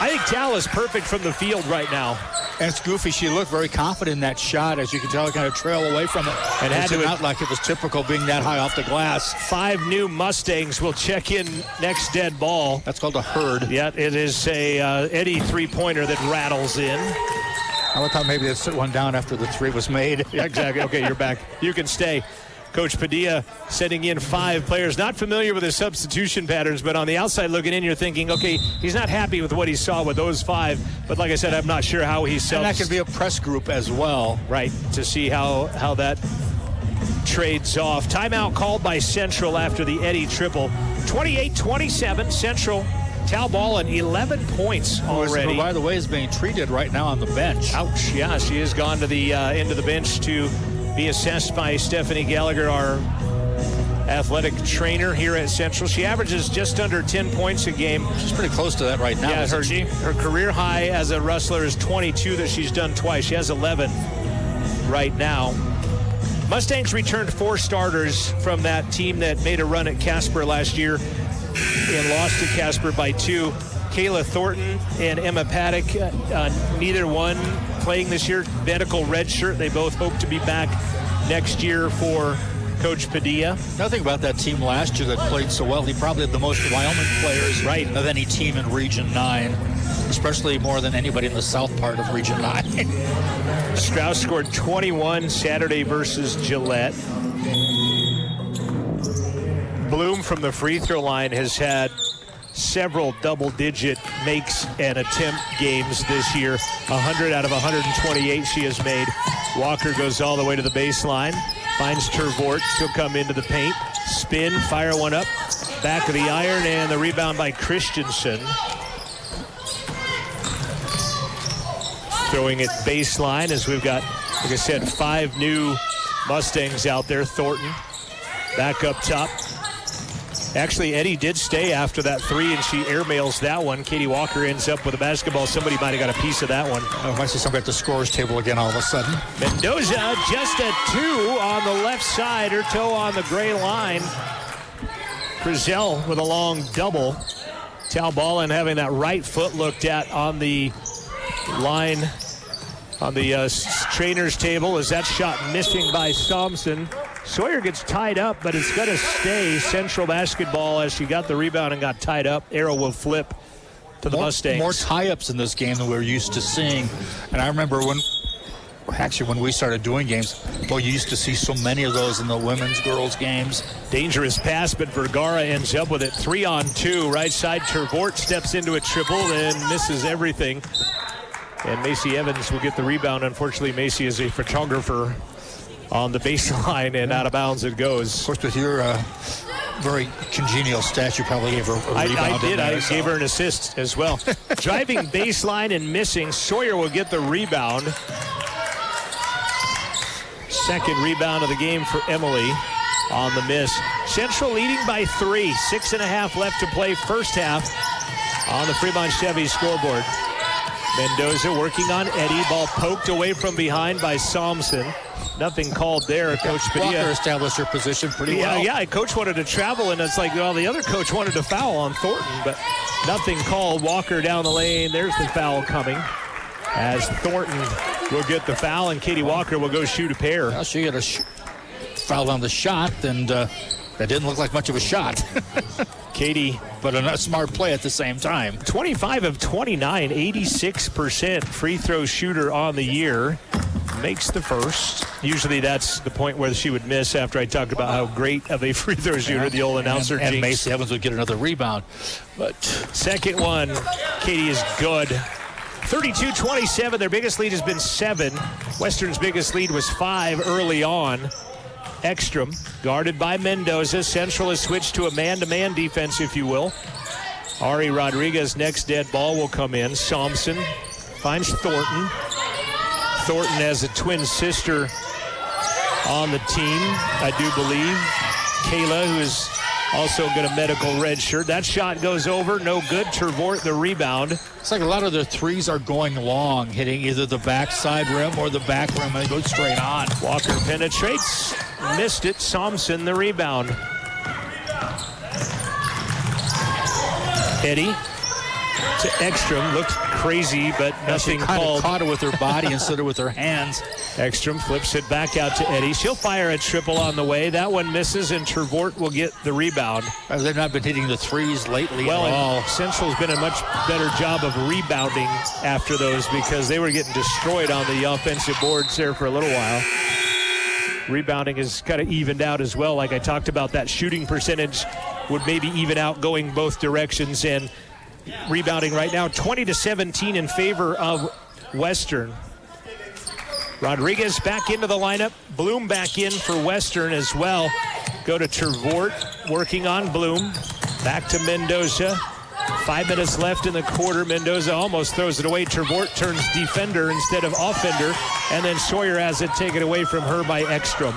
I think Tal is perfect from the field right now. That's goofy. She looked very confident in that shot. As you can tell, kind of trail away from it. And had to not like it was typical being that high off the glass. 5 new Mustangs will check in next dead ball. That's called a herd. Yeah, it is a Eddie three-pointer that rattles in. I thought maybe they'd sit one down after the 3 was made. Yeah, exactly. Okay, you're back. You can stay. Coach Padilla sending in 5 players. Not familiar with his substitution patterns, but on the outside looking in, you're thinking, okay, he's not happy with what he saw with those 5. But like I said, I'm not sure how he And that could be a press group as well. Right, to see how that trades off. Timeout called by Central after the Eddie triple. 28-27, Central. Talball 11 points already. Who, by the way, is being treated right now on the bench. Ouch, yeah, she has gone to the end of the bench to be assessed by Stephanie Gallagher, our athletic trainer here at Central. She averages just under 10 points a game. She's pretty close to that right now, isn't she? Her career high as a wrestler is 22 that she's done twice. She has 11 right now. Mustangs returned 4 starters from that team that made a run at Casper last year and lost to Casper by 2. Kayla Thornton and Emma Paddock, neither one playing this year. Medical red shirt. They both hope to be back next year for Coach Padilla. Nothing about that team last year that played so well. He probably had the most Wyoming players of any team in Region 9, especially more than anybody in the south part of Region 9. Strauss scored 21 Saturday versus Gillette. Bloom from the free throw line has had several double-digit makes and attempt games this year. 100 out of 128 she has made. Walker goes all the way to the baseline. Finds Tervort. She'll come into the paint. Spin, fire one up. Back of the iron, and the rebound by Christensen. Throwing it baseline as we've got, like I said, 5 new Mustangs out there. Thornton back up top. Actually, Eddie did stay after that 3, and she airmails that one. Katie Walker ends up with a basketball. Somebody might have got a piece of that one. Oh, I might see somebody at the scorer's table again all of a sudden. Mendoza just at 2 on the left side. Her toe on the gray line. Frizzell with a long double. Talballin having that right foot looked at on the line on the trainer's table. Is that shot missing by Thompson? Sawyer gets tied up, but it's going to stay Central basketball as she got the rebound and got tied up. Arrow will flip to the Mustangs. More tie-ups in this game than we're used to seeing. And I remember when we started doing games, you used to see so many of those in the women's, girls games. Dangerous pass, but Vergara ends up with it. 3-on-2. Right side, Tervort steps into a triple and misses everything. And Macy Evans will get the rebound. Unfortunately, Macy is a photographer on the baseline, and out of bounds it goes. Of course, with your very congenial stats, you probably gave her a rebound. I did. I gave her an assist as well. Driving baseline and missing. Sawyer will get the rebound. Second rebound of the game for Emily on the miss. Central leading by 3. 6.5 left to play first half on the Fremont Chevy scoreboard. Mendoza working on Eddie. Ball poked away from behind by Somson. Nothing called there. Coach Padilla Walker established her position pretty well. Yeah, coach wanted to travel, and it's like, well, the other coach wanted to foul on Thornton, but nothing called. Walker down the lane. There's the foul coming as Thornton will get the foul, and Katie Walker will go shoot a pair. Well, she had a foul on the shot, and that didn't look like much of a shot. Katie, but a smart play at the same time. 25 of 29, 86% free throw shooter on the year. Makes the first. Usually that's the point where she would miss after I talked about how great of a free throw shooter the old announcer and Macy Evans would get another rebound. But second one, Katie is good. 32-27. Their biggest lead has been 7. Western's biggest lead was 5 early on. Ekstrom guarded by Mendoza. Central has switched to a man-to-man defense, if you will. Ari Rodriguez next dead ball will come in. Somson finds Thornton. Thornton has a twin sister on the team, I do believe. Kayla, who is also got a medical red shirt. That shot goes over, no good. Tervort the rebound. It's like a lot of their threes are going long, hitting either the backside rim or the back rim, and they go straight on. Walker penetrates, missed it. Somson the rebound. Eddie to Ekstrom, looked crazy, but nothing called. She caught it with her body instead of with her hands. Ekstrom flips it back out to Eddie. She'll fire a triple on the way. That one misses, and Tervort will get the rebound. They've not been hitting the threes lately at all. Central's been a much better job of rebounding after those because they were getting destroyed on the offensive boards there for a little while. Rebounding is kind of evened out as well. Like I talked about, that shooting percentage would maybe even out going both directions. And rebounding right now, 20-17 in favor of Western. Rodriguez back into the lineup. Bloom back in for Western as well. Go to Tervort, working on Bloom. Back to Mendoza. 5 minutes left in the quarter. Mendoza almost throws it away. Tervort turns defender instead of offender. And then Sawyer has it taken away from her by Ekstrom.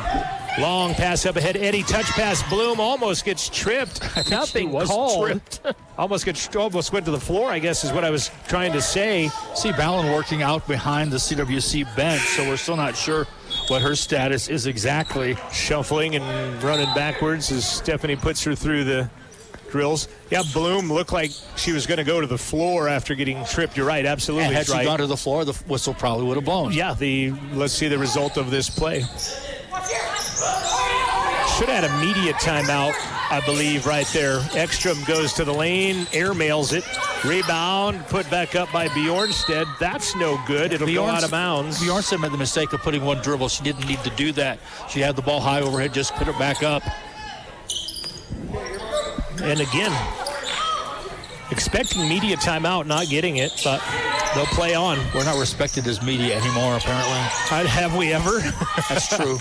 Long pass up ahead. Eddie touch pass. Bloom almost gets tripped. Nothing called. Almost went to the floor, I guess is what I was trying to say. See Ballin working out behind the CWC bench, so we're still not sure what her status is exactly. Shuffling and running backwards as Stephanie puts her through the drills. Yeah, Bloom looked like she was going to go to the floor after getting tripped. You're right, absolutely. And had she gone to the floor, the whistle probably would have blown. Yeah, let's see the result of this play. Should have had a media timeout, I believe, right there. Ekstrom goes to the lane, airmails it. Rebound, put back up by Bjornstead. That's no good. It'll go out of bounds. Bjornstead made the mistake of putting one dribble. She didn't need to do that. She had the ball high overhead, just put it back up. And again, expecting media timeout, not getting it, but they'll play on. We're not respected as media anymore, apparently. Have we ever? That's true.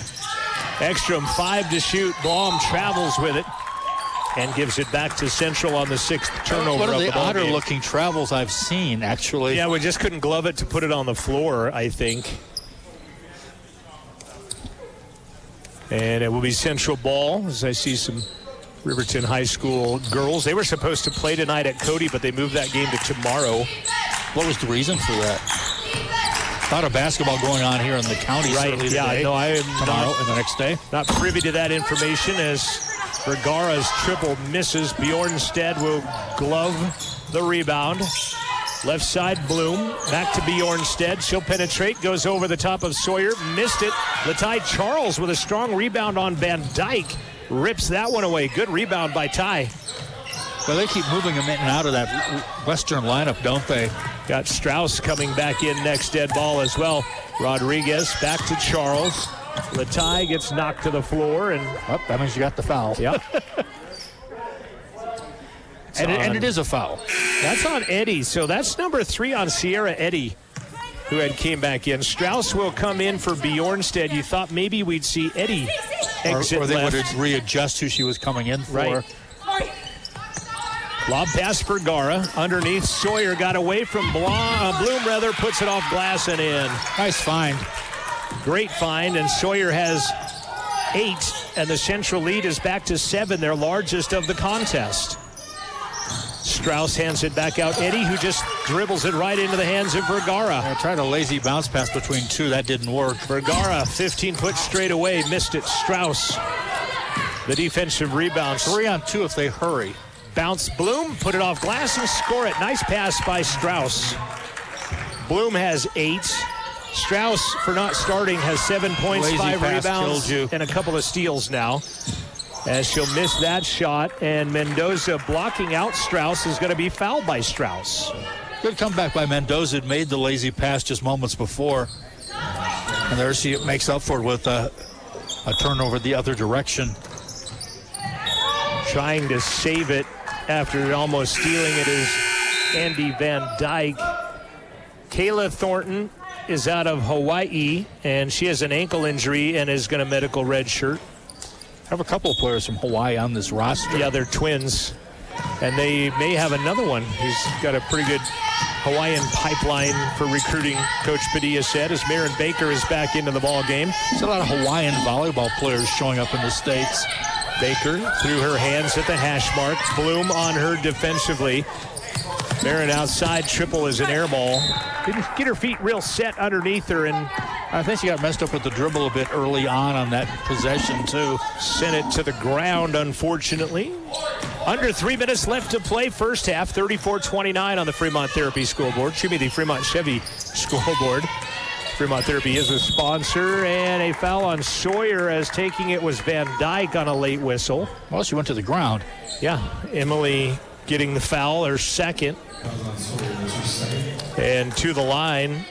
Ekstrom, 5 to shoot. Blom travels with it and gives it back to Central on the 6th turnover. One of the odder looking travels I've seen, actually. Yeah, we just couldn't glove it to put it on the floor, I think. And it will be Central ball, as I see some Riverton High School girls. They were supposed to play tonight at Cody, but they moved that game to tomorrow. What was the reason for that? A lot of basketball going on here in the county. Right, yeah, today. no, I am tomorrow and the next day. Not privy to that information as Vergara's triple misses. Bjornstead will glove the rebound. Left side, Bloom. Back to Bjornstead. She'll penetrate. Goes over the top of Sawyer. Missed it. Latai Charles with a strong rebound on Van Dyke. Rips that one away. Good rebound by Ty. Well, they keep moving them in and out of that Western lineup, don't they? Got Strauss coming back in next dead ball as well. Rodriguez back to Charles. Latai gets knocked to the floor. And that means you got the foul. Yep. and it is a foul. That's on Eddie. So that's number 3 on Sierra Eddy, who had came back in. Strauss will come in for Bjornstead. You thought maybe we'd see Eddie exit or they left. would readjust who she was coming in for. Right. Lob pass for Gara. Underneath, Sawyer got away from Bloom, puts it off glass and in. Nice find. Great find, and Sawyer has 8, and the Central lead is back to 7, their largest of the contest. Strauss hands it back out. Eddie, who just dribbles it right into the hands of Vergara. I tried a lazy bounce pass between 2. That didn't work. Vergara, 15-foot straight away, missed it. Strauss, the defensive rebound. 3 on 2 if they hurry. Bounce, Bloom, put it off glass and score it. Nice pass by Strauss. Bloom has 8. Strauss, for not starting, has 7 points, Lazy 5 pass rebounds, killed you. and a couple of steals now. As she'll miss that shot, and Mendoza blocking out Strauss is going to be fouled by Strauss. Good comeback by Mendoza. Made the lazy pass just moments before. And there she makes up for it with a turnover the other direction. Trying to save it after almost stealing it is Andy Van Dyke. Kayla Thornton is out of Hawaii, and she has an ankle injury and is going to medical redshirt. I have a couple of players from Hawaii on this roster. Yeah, they're twins. And they may have another one. He's got a pretty good Hawaiian pipeline for recruiting, Coach Padilla said, as Marin Baker is back into the ball game. There's a lot of Hawaiian volleyball players showing up in the States. Baker threw her hands at the hash mark. Bloom on her defensively. Marin outside, triple is an air ball. Didn't get her feet real set underneath her, and I think she got messed up with the dribble a bit early on that possession, too. Sent it to the ground, unfortunately. Under 3 minutes left to play first half, 34-29 on the Fremont Therapy scoreboard. Excuse me, the Fremont Chevy scoreboard. Fremont Therapy is a sponsor, and a foul on Sawyer as taking it was Van Dyke on a late whistle. Well, she went to the ground. Yeah, Emily getting the foul, her second. And to the line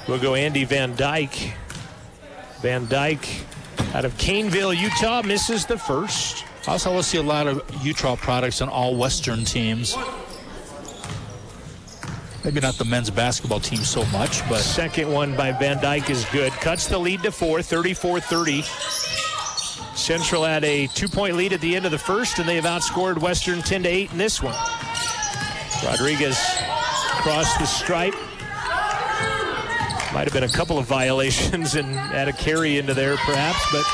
will go Andy Van Dyke. Van Dyke out of Caneville, Utah, misses the first. Also, we'll see a lot of Utah products on all Western teams. Maybe not the men's basketball team so much, but... Second one by Van Dyke is good. Cuts the lead to 4, 34-30. Central had a 2-point lead at the end of the first, and they've outscored Western 10-8 in this one. Rodriguez crossed the stripe. Might have been a couple of violations and had a carry into there perhaps, but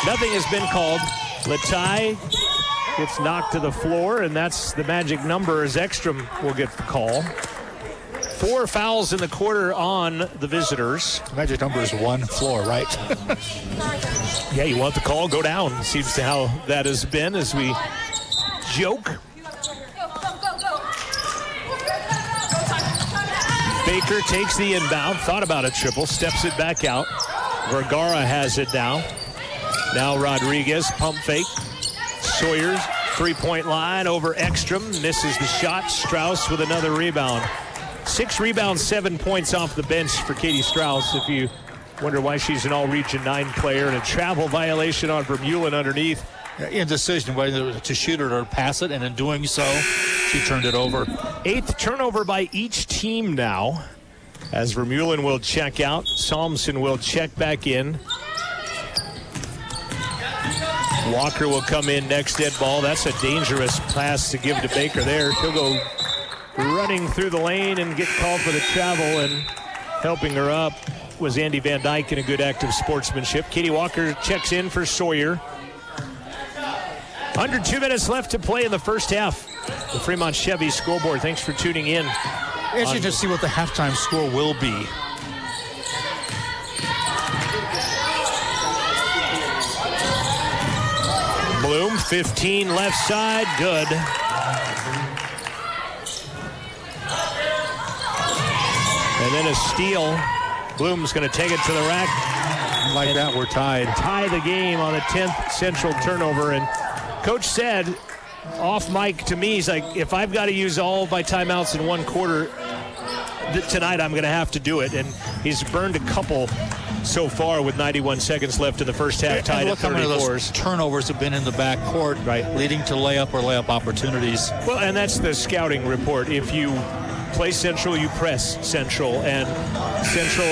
nothing has been called. Latai gets knocked to the floor, and that's the magic number as Ekstrom will get the call. 4 fouls in the quarter on the visitors. The magic number is 1 floor, right? Yeah, you want the call, go down. Seems to how that has been as we joke. Baker takes the inbound, thought about a triple, steps it back out. Vergara has it now. Now Rodriguez, pump fake. Sawyer's three-point line over Ekstrom, misses the shot. Strauss with another rebound. 6 rebounds, 7 points off the bench for Katie Strauss. If you wonder why she's an all-Region 9 player, and a travel violation on Vermeulen underneath. Indecision whether to shoot it or pass it, and in doing so, she turned it over. 8th turnover by each team now, as Vermeulen will check out. Salmson will check back in. Walker will come in next dead ball. That's a dangerous pass to give to Baker there. She'll go running through the lane and get called for the travel, and helping her up was Andy Van Dyke in a good act of sportsmanship. Katie Walker checks in for Sawyer. Under 2 minutes left to play in the first half. The Fremont Chevy scoreboard. Thanks for tuning in. Interesting to see what the halftime score will be. Bloom, 15 left side, good. And then a steal. Bloom's going to take it to the rack. Like that, we're tied. Tie the game on the 10th Central turnover. And Coach said off mic to me, he's like, if I've got to use all my timeouts in one quarter tonight, I'm going to have to do it. And he's burned a couple so far with 91 seconds left in the first half, tied at 34. How many of those turnovers have been in the back court, right, leading to layup or layup opportunities. Well, and that's the scouting report. If you play Central, you press Central. And Central,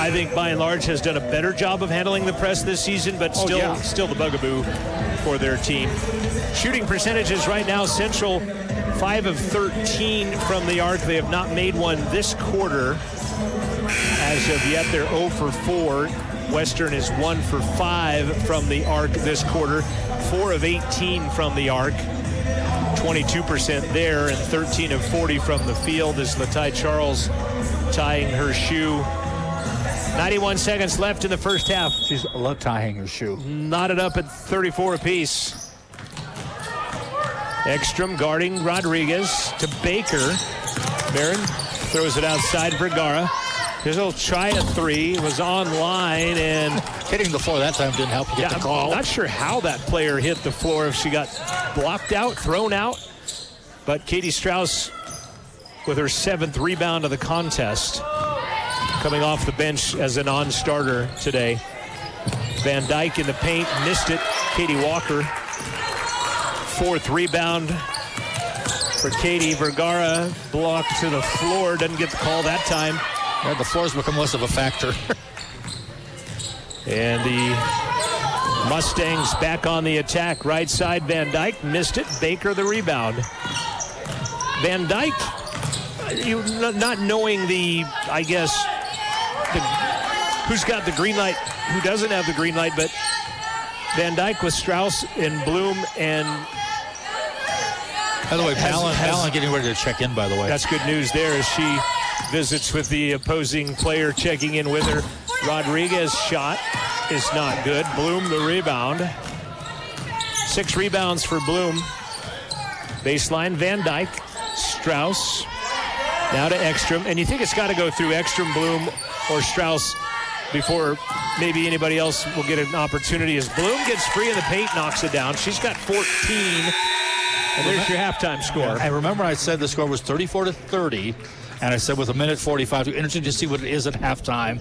I think, by and large, has done a better job of handling the press this season, but still the bugaboo for their team. Shooting percentages right now, Central 5 of 13 from the arc. They have not made one this quarter. As of yet, they're 0 for 4. Western is 1 for 5 from the arc this quarter. 4 of 18 from the arc. 22% there, and 13 of 40 from the field as Latai Charles tying her shoe. 91 seconds left in the first half. She's love tying her shoe. Knotted up at 34 apiece. Ekstrom guarding Rodriguez to Baker. Barron throws it outside for Vergara. He'll try a 3. Was online, and hitting the floor that time didn't help you get the call. I'm not sure how that player hit the floor, if she got blocked out, thrown out. But Katie Strauss with her 7th rebound of the contest, coming off the bench as a non-starter today. Van Dyke in the paint, missed it. Katie Walker, 4th rebound for Katie. Vergara blocked to the floor, doesn't get the call that time. Yeah, the floor's become less of a factor. And the Mustangs back on the attack. Right side, Van Dyke missed it. Baker the rebound. Van Dyke, not knowing who's got the green light, who doesn't have the green light, but Van Dyke with Strauss and Bloom and... By the way, Palin getting ready to check in, by the way. That's good news there as she visits with the opposing player checking in with her. Rodriguez shot is not good. Bloom the rebound. 6 rebounds for Bloom. Baseline, Van Dyke, Strauss. Now to Ekstrom. And you think it's got to go through Ekstrom, Bloom, or Strauss before maybe anybody else will get an opportunity, as Bloom gets free in the paint, knocks it down. She's got 14. And there's your halftime score. I remember I said the score was 34-30. And I said, with a minute 45, interesting to see what it is at halftime.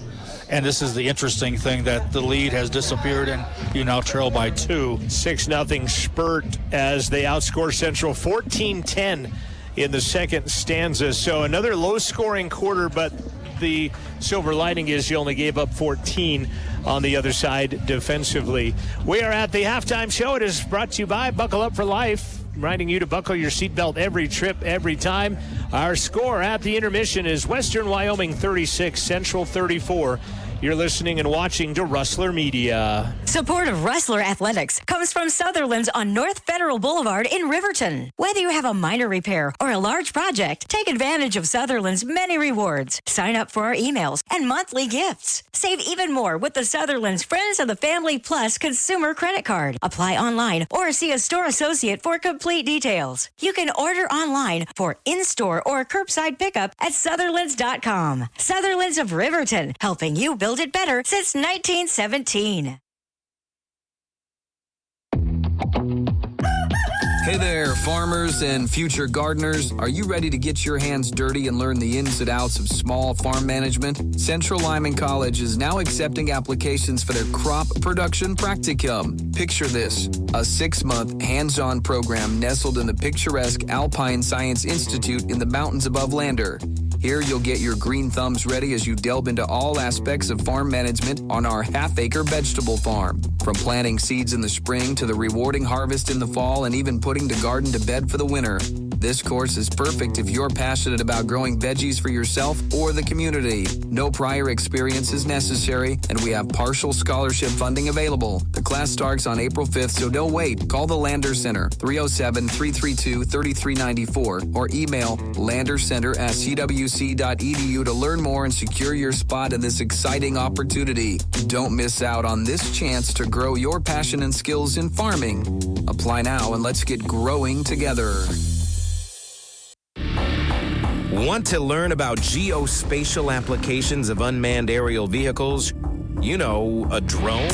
And this is the interesting thing, that the lead has disappeared and you now trail by 2. 6-0 spurt as they outscore Central 14-10 in the second stanza. So another low-scoring quarter, but the silver lining is you only gave up 14 on the other side defensively. We are at the halftime show. It is brought to you by Buckle Up for Life, reminding you to buckle your seatbelt every trip, every time. Our score at the intermission is Western Wyoming 36, Central 34. You're listening and watching to Rustler Media. Support of Rustler Athletics comes from Sutherland's on North Federal Boulevard in Riverton. Whether you have a minor repair or a large project, take advantage of Sutherland's many rewards. Sign up for our emails and monthly gifts. Save even more with the Sutherland's Friends of the Family Plus consumer credit card. Apply online or see a store associate for complete details. You can order online for in-store or curbside pickup at Sutherlands.com. Sutherland's of Riverton, helping you build it better since 1917. Hey there, farmers and future gardeners. Are you ready to get your hands dirty and learn the ins and outs of small farm management? Central Wyoming College is now accepting applications for their crop production practicum. Picture this, a 6-month hands-on program nestled in the picturesque Alpine Science Institute in the mountains above Lander. Here you'll get your green thumbs ready as you delve into all aspects of farm management on our half-acre vegetable farm. From planting seeds in the spring to the rewarding harvest in the fall and even putting the garden to bed for the winter. This course is perfect if you're passionate about growing veggies for yourself or the community. No prior experience is necessary, and we have partial scholarship funding available. The class starts on April 5th, so don't wait. Call the Lander Center, 307-332-3394, or email landercenter@cwc.edu to learn more and secure your spot in this exciting opportunity. Don't miss out on this chance to grow your passion and skills in farming. Apply now and let's get growing together. Want to learn about geospatial applications of unmanned aerial vehicles? You know, a drone?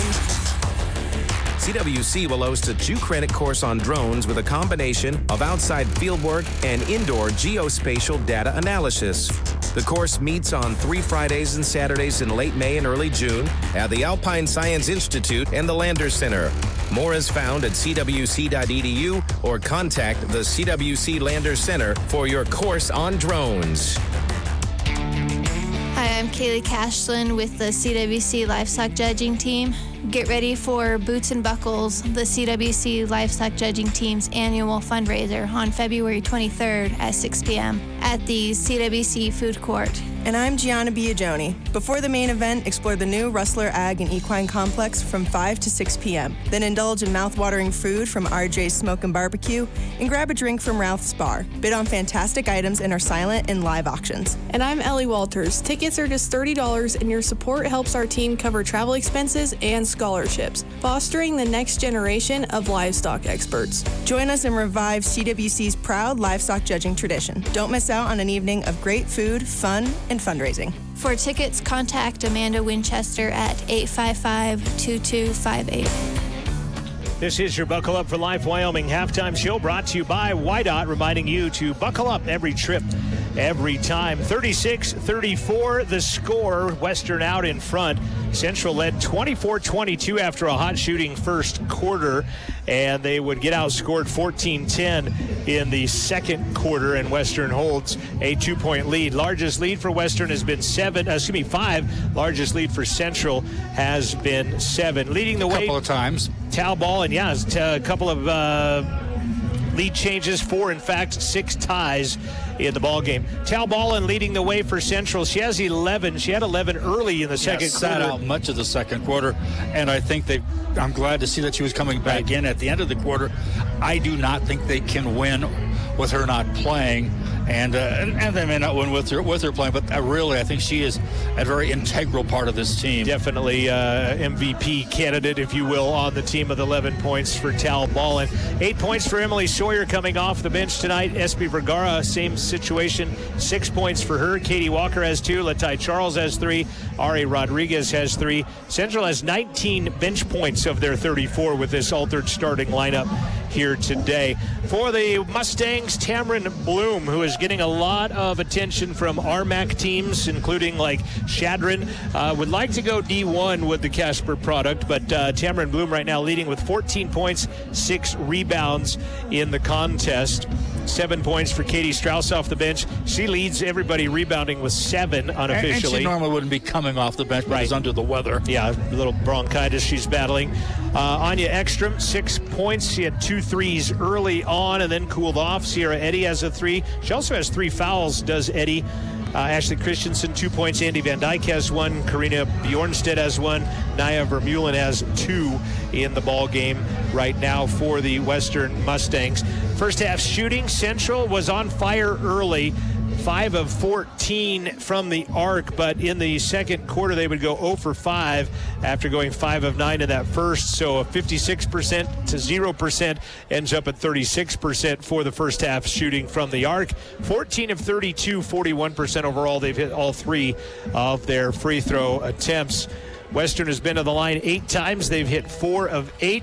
CWC will host a 2-credit course on drones with a combination of outside fieldwork and indoor geospatial data analysis. The course meets on 3 Fridays and Saturdays in late May and early June at the Alpine Science Institute and the Lander Center. More is found at cwc.edu or contact the CWC Lander Center for your course on drones. Hi, I'm Kaylee Cashlin with the CWC Livestock Judging Team. Get ready for Boots and Buckles, the CWC Livestock Judging Team's annual fundraiser on February 23rd at 6 p.m. at the CWC Food Court. And I'm Gianna Biagioni. Before the main event, explore the new Rustler Ag and Equine Complex from 5 to 6 p.m. Then indulge in mouth-watering food from RJ's Smoke and Barbecue and grab a drink from Ralph's Bar. Bid on fantastic items in our silent and live auctions. And I'm Ellie Walters. Tickets are just $30 and your support helps our team cover travel expenses and scholarships, fostering the next generation of livestock experts. Join us and revive CWC's proud livestock judging tradition. Don't miss out on an evening of great food, fun, and fundraising. For tickets, contact Amanda Winchester at 855-2258. This is your Buckle Up for Life Wyoming halftime show, brought to you by WYDOT, reminding you to buckle up every trip, every time. 36-34 the score, Western out in front. Central led 24-22 after a hot shooting first quarter, and they would get outscored 14-10 in the second quarter, and Western holds a 2-point lead. Largest lead for Western has been 5. Largest lead for Central has been 7. Leading the way a couple of times. Tal Ball, and a couple of lead changes, 4, in fact, 6 ties in the ball game. Tal Ballin leading the way for Central. She has 11. She had 11 early in the second quarter. Sat out much of the second quarter, and I think I'm glad to see that she was coming back in at the end of the quarter. I do not think they can win with her not playing, and they may not win with her playing, but really I think she is a very integral part of this team. Definitely MVP candidate, if you will, on the team with 11 points for Tal Ballin. 8 points for Emily Sawyer coming off the bench tonight. Espy Vergara, same situation, 6 points for her. Katie Walker has 2. Latai Charles has 3. Ari Rodriguez has 3. Central has 19 bench points of their 34 with this altered starting lineup here today. For the Mustangs, Tamron Bloom, who has getting a lot of attention from RMAC teams, including like Shadron. Would like to go D1 with the Casper product, but Tamarin Bloom right now leading with 14 points, 6 rebounds in the contest. 7 points for Katie Strauss off the bench. She leads everybody rebounding with 7 unofficially. And she normally wouldn't be coming off the bench, but is under the weather. Yeah, a little bronchitis she's battling. Anya Ekstrom, 6 points. She had 2 threes early on and then cooled off. Sierra Eddy has a 3. She also has 3 fouls, does Eddy. Ashley Christensen, 2 points. Andy Van Dyke has 1. Karina Bjornstedt has 1. Naya Vermeulen has 2 in the ball game right now for the Western Mustangs. First half shooting, Central was on fire early. 5 of 14 from the arc, but in the second quarter they would go 0 for 5 after going 5 of 9 in that first. So a 56% to 0% ends up at 36% for the first half shooting from the arc. 14 of 32, 41% overall. They've hit all 3 of their free throw attempts. Western has been to the line 8 times. They've hit 4 of 8.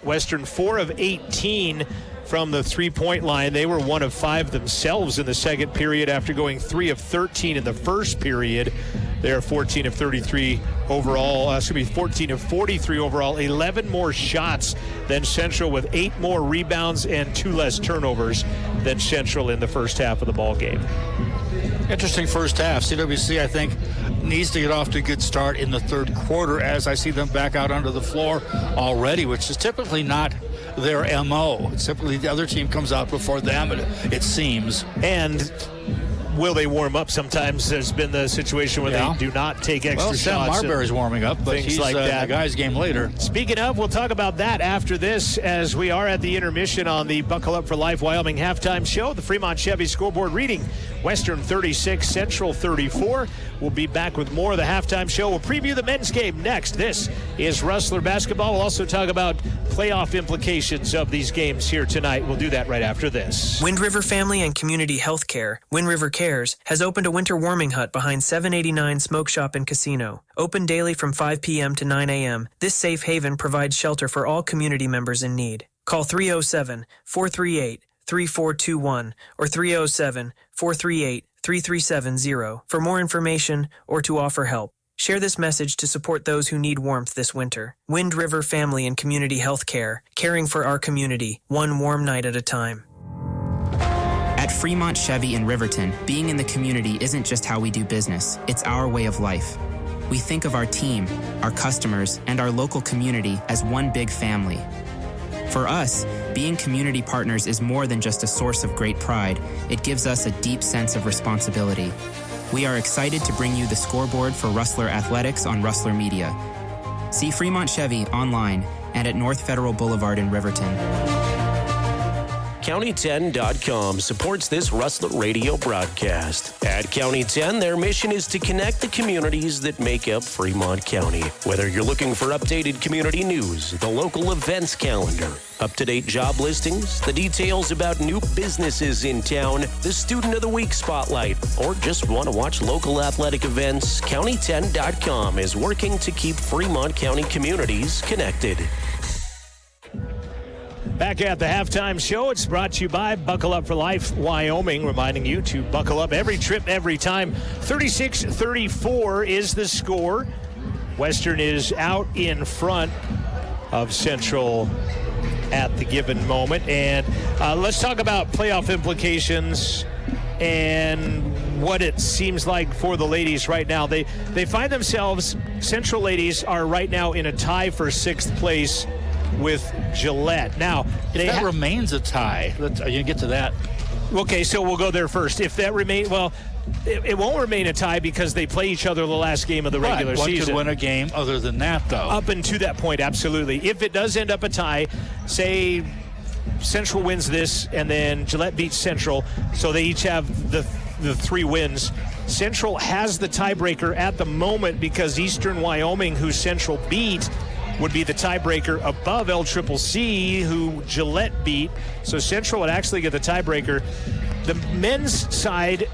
Western 4 of 18 from the three-point line. They were 1 of 5 themselves in the second period after going 3 of 13 in the first period. They're 14 of 33 overall. 14 of 43 overall. 11 more shots than Central with 8 more rebounds and 2 less turnovers than Central in the first half of the ball game. Interesting first half. CWC, I think, needs to get off to a good start in the third quarter as I see them back out onto the floor already, which is typically not their MO. It's typically the other team comes out before them, it seems. And will they warm up? Sometimes there's been the situation where they do not take extra shots. Sam Marbury's warming up, but he's like that. The guy's game later. Speaking of, we'll talk about that after this as we are at the intermission on the Buckle Up for Life Wyoming halftime show. The Fremont Chevy scoreboard reading Western 36, Central 34. We'll be back with more of the halftime show. We'll preview the men's game next. This is Rustler basketball. We'll also talk about playoff implications of these games here tonight. We'll do that right after this. Wind River Family and Community Health Care, Wind River Cares, has opened a winter warming hut behind 789 Smoke Shop and Casino. Open daily from 5 p.m. to 9 a.m., this safe haven provides shelter for all community members in need. Call 307-438-3421 or 307-438-3370 for more information or to offer help. Share this message to support those who need warmth this winter. Wind River Family and Community Health Care, caring for our community, one warm night at a time. At Fremont Chevy in Riverton, being in the community isn't just how we do business, it's our way of life. We think of our team, our customers, and our local community as one big family. For us, being community partners is more than just a source of great pride. It gives us a deep sense of responsibility. We are excited to bring you the scoreboard for Rustler Athletics on Rustler Media. See Fremont Chevy online and at North Federal Boulevard in Riverton. County10.com supports this Rustler radio broadcast. At County 10, their mission is to connect the communities that make up Fremont County. Whether you're looking for updated community news, the local events calendar, up-to-date job listings, the details about new businesses in town, the Student of the Week spotlight, or just want to watch local athletic events, County10.com is working to keep Fremont County communities connected. Back at the halftime show, it's brought to you by Buckle Up for Life Wyoming, reminding you to buckle up every trip, every time. 36-34 is the score. Western is out in front of Central at the given moment. And let's talk about playoff implications and what it seems like for the ladies right now. They find themselves, Central ladies are right now in a tie for 6th place with Gillette. Now, that remains a tie. You get to that. Okay, so we'll go there first. If that remains, well, it won't remain a tie because they play each other the last game of the regular season. One could win a game other than that, though. Up until that point, absolutely. If it does end up a tie, say Central wins this and then Gillette beats Central, so they each have the 3 wins. Central has the tiebreaker at the moment because Eastern Wyoming, who Central beat, would be the tiebreaker above LCCC, who Gillette beat. So Central would actually get the tiebreaker. The men's side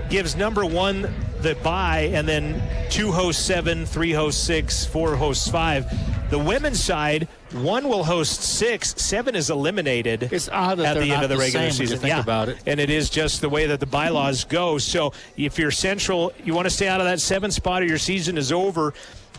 gives number 1 the bye, and then 2 hosts 7, 3 hosts 6, 4 hosts 5. The women's side, 1 will host 6, 7 is eliminated. It's odd that at they're the not end of the regular same when you season. think about it. And it is just the way that the bylaws go. So if you're Central, you want to stay out of that 7th spot or your season is over.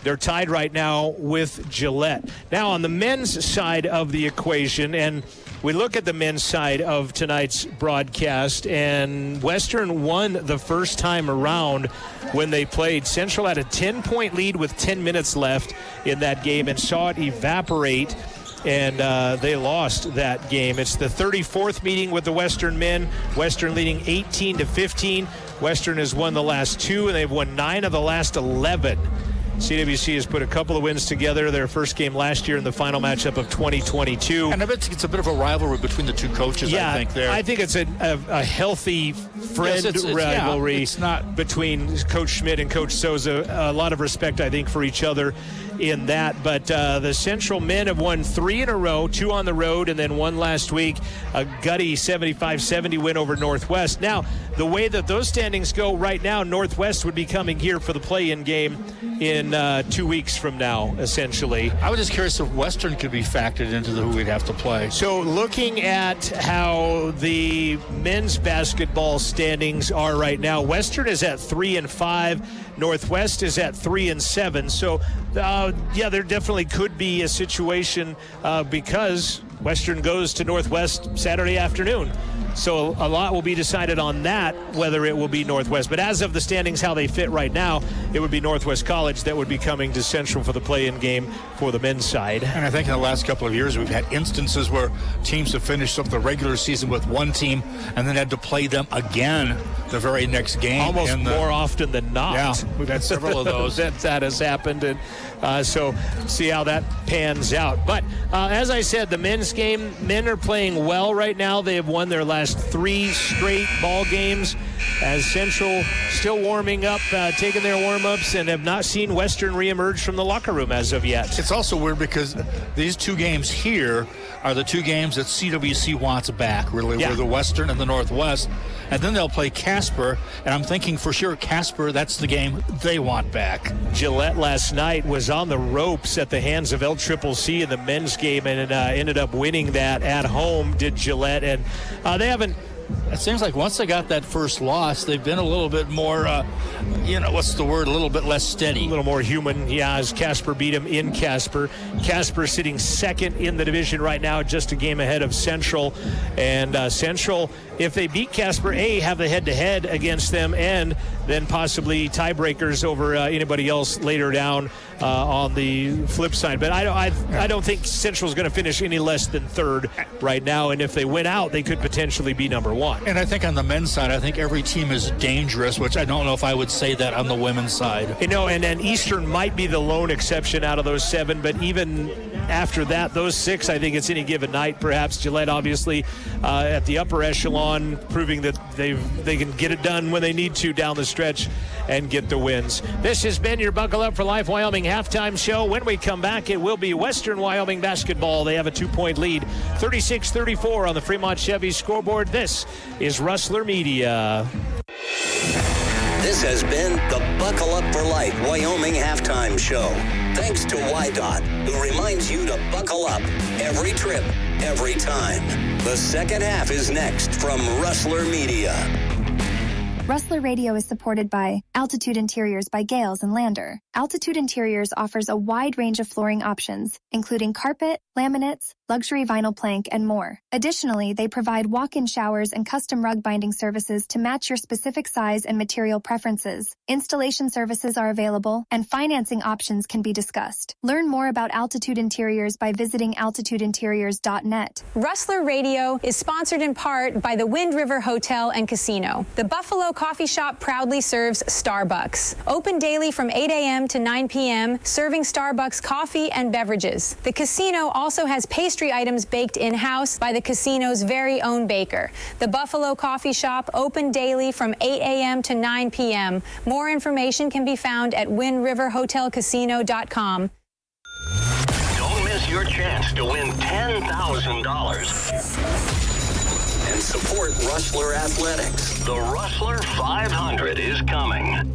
They're tied right now with Gillette. Now on the men's side of the equation, and we look at the men's side of tonight's broadcast, and Western won the first time around when they played. Central had a 10-point lead with 10 minutes left in that game and saw it evaporate, and they lost that game. It's the 34th meeting with the Western men. Western leading 18-15. Western has won the last 2, and they've won 9 of the last 11. CWC has put a couple of wins together. Their first game last year in the final matchup of 2022. And I bet it's a bit of a rivalry between the two coaches, yeah, I think, there. I think it's a healthy friend rivalry. Yeah, it's not between Coach Schmidt and Coach Souza. A lot of respect, I think, for each other in that. But the Central men have won 3 in a row, 2 on the road, and then 1 last week. A gutty 75-70 win over Northwest. Now, the way that those standings go right now, Northwest would be coming here for the play-in game in 2 weeks from now, essentially. I was just curious if Western could be factored into who we'd have to play. So looking at how the men's basketball standings are right now, Western is at 3-5, Northwest is at 3-7. So, yeah, there definitely could be a situation because Western goes to Northwest Saturday afternoon. So a lot will be decided on that, whether it will be Northwest. But as of the standings, how they fit right now, it would be Northwest College that would be coming to Central for the play-in game for the men's side. And I think in the last couple of years, we've had instances where teams have finished up the regular season with one team and then had to play them again the very next game. Almost more often than not. Yeah, we've had several of those. that has happened. And so see how that pans out. But as I said, the men's game, men are playing well right now. They have won their last 3 straight ball games as Central still warming up, taking their warm-ups, and have not seen Western reemerge from the locker room as of yet. It's also weird because these 2 games here are the 2 games that CWC wants back, really, Yeah. were the Western and the Northwest. And then they'll play Casper, and I'm thinking for sure Casper, that's the game they want back. Gillette last night was on the ropes at the hands of LCCC in the men's game and ended up winning that at home, did Gillette. And they haven't... It seems like once they got that first loss, they've been a little bit more, what's the word, a little bit less steady. A little more human, yeah, as Casper beat him in Casper. Casper sitting second in the division right now, just a game ahead of Central. And Central, if they beat Casper, have the head-to-head against them, and then possibly tiebreakers over anybody else later down on the flip side. But I don't think Central's going to finish any less than 3rd right now, and if they win out, they could potentially be number 1. And I think on the men's side, I think every team is dangerous, which I don't know if I would say that on the women's side. And then Eastern might be the lone exception out of those 7, but even after that, those 6, I think it's any given night. Perhaps Gillette, obviously, at the upper echelon, proving that they can get it done when they need to down the stretch and get the wins. This has been your Buckle Up for Life Wyoming halftime show. When we come back, it will be Western Wyoming basketball. They have a 2-point lead, 36-34 on the Fremont Chevy scoreboard. This is Rustler Media. This has been the Buckle Up for Life Wyoming halftime show. Thanks to WYDOT, who reminds you to buckle up every trip, every time. The second half is next from Rustler Media. Rustler Radio is supported by Altitude Interiors by Gales and Lander. Altitude Interiors offers a wide range of flooring options, including carpet, laminates, luxury vinyl plank, and more. Additionally, they provide walk-in showers and custom rug binding services to match your specific size and material preferences. Installation services are available, and financing options can be discussed. Learn more about Altitude Interiors by visiting altitudeinteriors.net. Rustler Radio is sponsored in part by the Wind River Hotel and Casino. The Buffalo Coffee Shop proudly serves Starbucks. Open daily from 8 a.m. to 9 p.m., serving Starbucks coffee and beverages. The casino also has pastry items baked in-house by the casino's very own baker. The Buffalo Coffee Shop open daily from 8 a.m. to 9 p.m. More information can be found at windriverhotelcasino.com. Don't miss your chance to win $10,000. And support Rustler Athletics. The Rustler 500 is coming.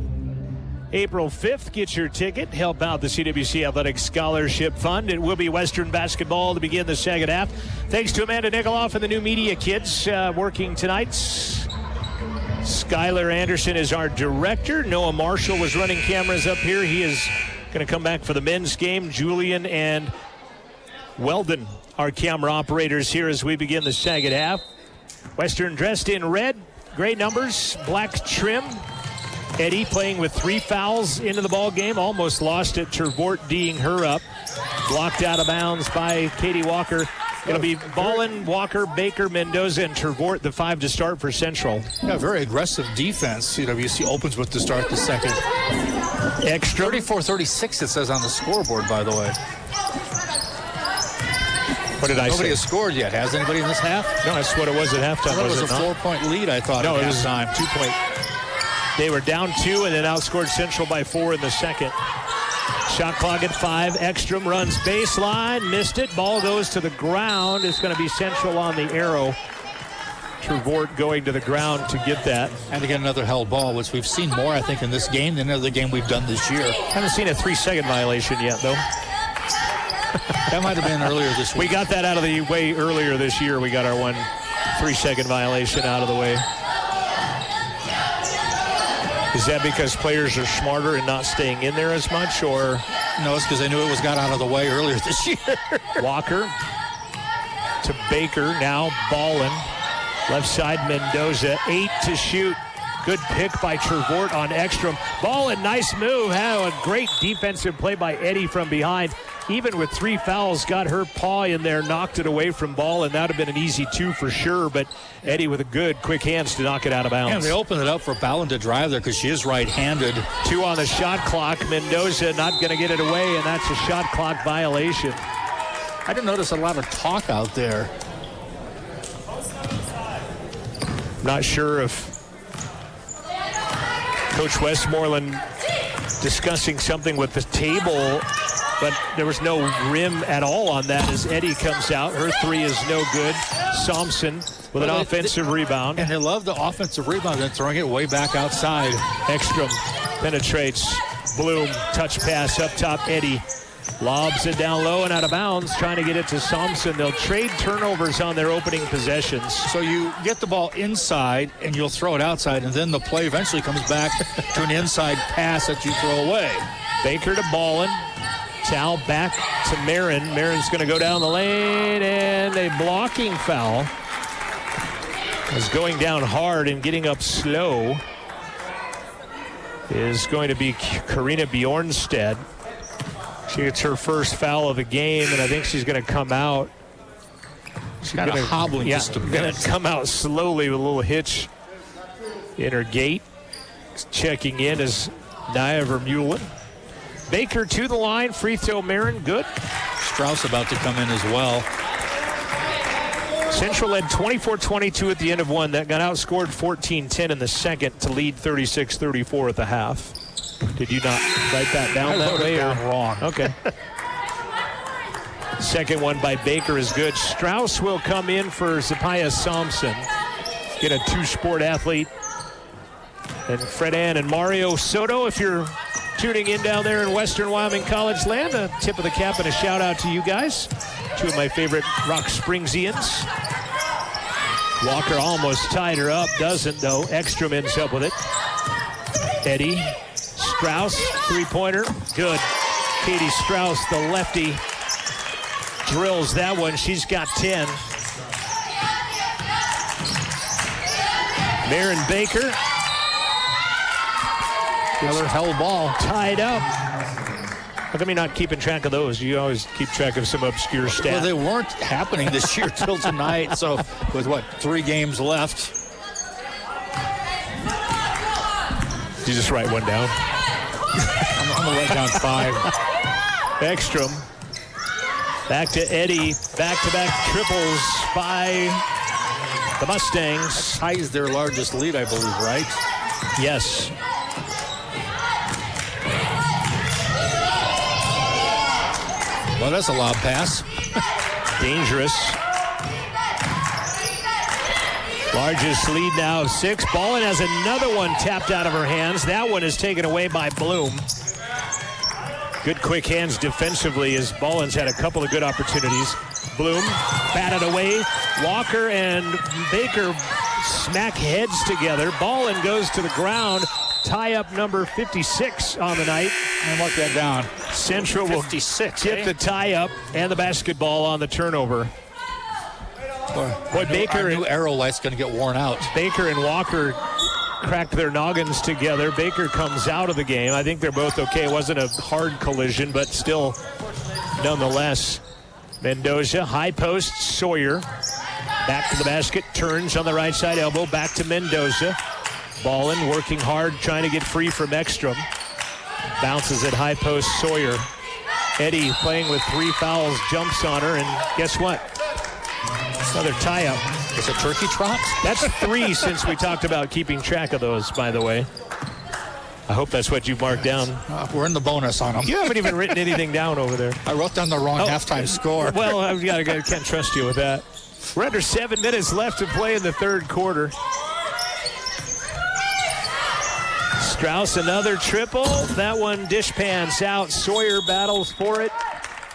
April 5th. Get your ticket. Help out the CWC Athletic Scholarship Fund. It will be Western basketball to begin the second half. Thanks to Amanda Nikoloff and the new media kids working tonight. Skylar Anderson is our director. Noah Marshall was running cameras up here. He is going to come back for the men's game. Julian and Weldon, our camera operators here as we begin the second half. Western dressed in red, gray numbers, black trim. Eddie playing with 3 fouls into the ball game. Almost lost it. Tervort D'ing her up. Blocked out of bounds by Katie Walker. It'll be Ballin, Walker, Baker, Mendoza, and Tervort, the 5 to start for Central. Yeah, very aggressive defense. CWC opens with to start the second. Extra. 34-36 it says on the scoreboard, by the way. What did I say? Nobody has scored yet. Has anybody in this half? No, that's what it was at halftime. It was a 4-point lead, I thought. No, it was time. 2-point. They were down 2 and then outscored Central by 4 in the second. Shot clock at 5. Ekstrom runs baseline, missed it. Ball goes to the ground. It's going to be Central on the arrow. Tervort going to the ground to get that. And again, another held ball, which we've seen more, I think, in this game than another game we've done this year. Haven't seen a 3-second violation yet, though. That might have been earlier this week. We got that out of the way earlier this year. We got our 1 3-second violation out of the way. Is that because players are smarter and not staying in there as much, or? No, it's because they knew it was got out of the way earlier this year. Walker to Baker, now Ballin. Left side, Mendoza, 8 to shoot. Good pick by Tervort on Ekstrom. Ballin, nice move. Had a great defensive play by Eddie from behind. Even with 3 fouls, got her paw in there, knocked it away from Ballin. That would have been an easy 2 for sure, but Eddie with a good, quick hands to knock it out of bounds. And they opened it up for Ballin to drive there because she is right-handed. 2 on the shot clock. Mendoza not going to get it away, and that's a shot clock violation. I didn't notice a lot of talk out there. Not sure if Coach Westmoreland discussing something with the table, but there was no rim at all on that as Eddie comes out. Her 3 is no good. Thompson with an offensive rebound. And they love the offensive rebound and throwing it way back outside. Ekstrom penetrates. Bloom, touch pass up top. Eddie lobs it down low and out of bounds, trying to get it to Thompson. They'll trade turnovers on their opening possessions. So you get the ball inside and you'll throw it outside, and then the play eventually comes back to an inside pass that you throw away. Baker to Ballin. Tal back to Marin. Marin's going to go down the lane, and a blocking foul. Is going down hard and getting up slow is going to be Karina Bjornstead. She gets her first foul of the game, and I think she's going to come out. She's kind of hobbling just a bit. Going to come out slowly with a little hitch in her gait. Checking in is Nia Vermeulen. Baker to the line, free throw, Marin, good. Strauss about to come in as well. Central led 24-22 at the end of 1. That got outscored 14-10 in the second to lead 36-34 at the half. Did you not write that down that way? Or wrong? Okay. Second one by Baker is good. Strauss will come in for Zapaya Thompson. Get a 2-sport athlete. And Fred Ann and Mario Soto, if you're tuning in down there in Western Wyoming College land, a tip of the cap and a shout out to you guys. 2 of my favorite Rock Springsians. Walker almost tied her up, doesn't though. Ekstrom ends up with it. Eddie Strauss, 3-pointer, good. Katie Strauss, the lefty, drills that one. She's got 10. Marin Baker. Another held ball. Tied up. How come you're not keeping track of those? You always keep track of some obscure stat. Well, they weren't happening this year till tonight. So with, 3 games left. Did you just write one down? I'm going to write down 5. Ekstrom. Back to Eddie. Back-to-back triples by the Mustangs. Ties their largest lead, I believe, right? Yes. Well, that's a lob pass. Dangerous. Largest lead now of 6. Ballin has another one tapped out of her hands. That one is taken away by Bloom. Good quick hands defensively as Ballin's had a couple of good opportunities. Bloom batted away. Walker and Baker smack heads together. Ballin goes to the ground. Tie up number 56 on the night. And mark that down. Central 56, will get the tie up and the basketball on the turnover. Boy, Baker, our new arrow light's going to get worn out. Baker and Walker cracked their noggins together. Baker comes out of the game. I think they're both okay. It wasn't a hard collision, but still, nonetheless. Mendoza, high post, Sawyer. Back to the basket, turns on the right side elbow, back to Mendoza. Ballin working hard, trying to get free from Ekstrom. Bounces at high post, Sawyer. Eddie playing with 3 fouls, jumps on her, and guess what? Another tie-up. Is it turkey trot? That's 3 since we talked about keeping track of those, by the way. I hope that's what you marked down. We're in the bonus on them. You haven't even written anything down over there. I wrote down the wrong halftime score. Well, I can't trust you with that. We're under 7 minutes left to play in the third quarter. Strauss, another triple. That one dish pans out. Sawyer battles for it.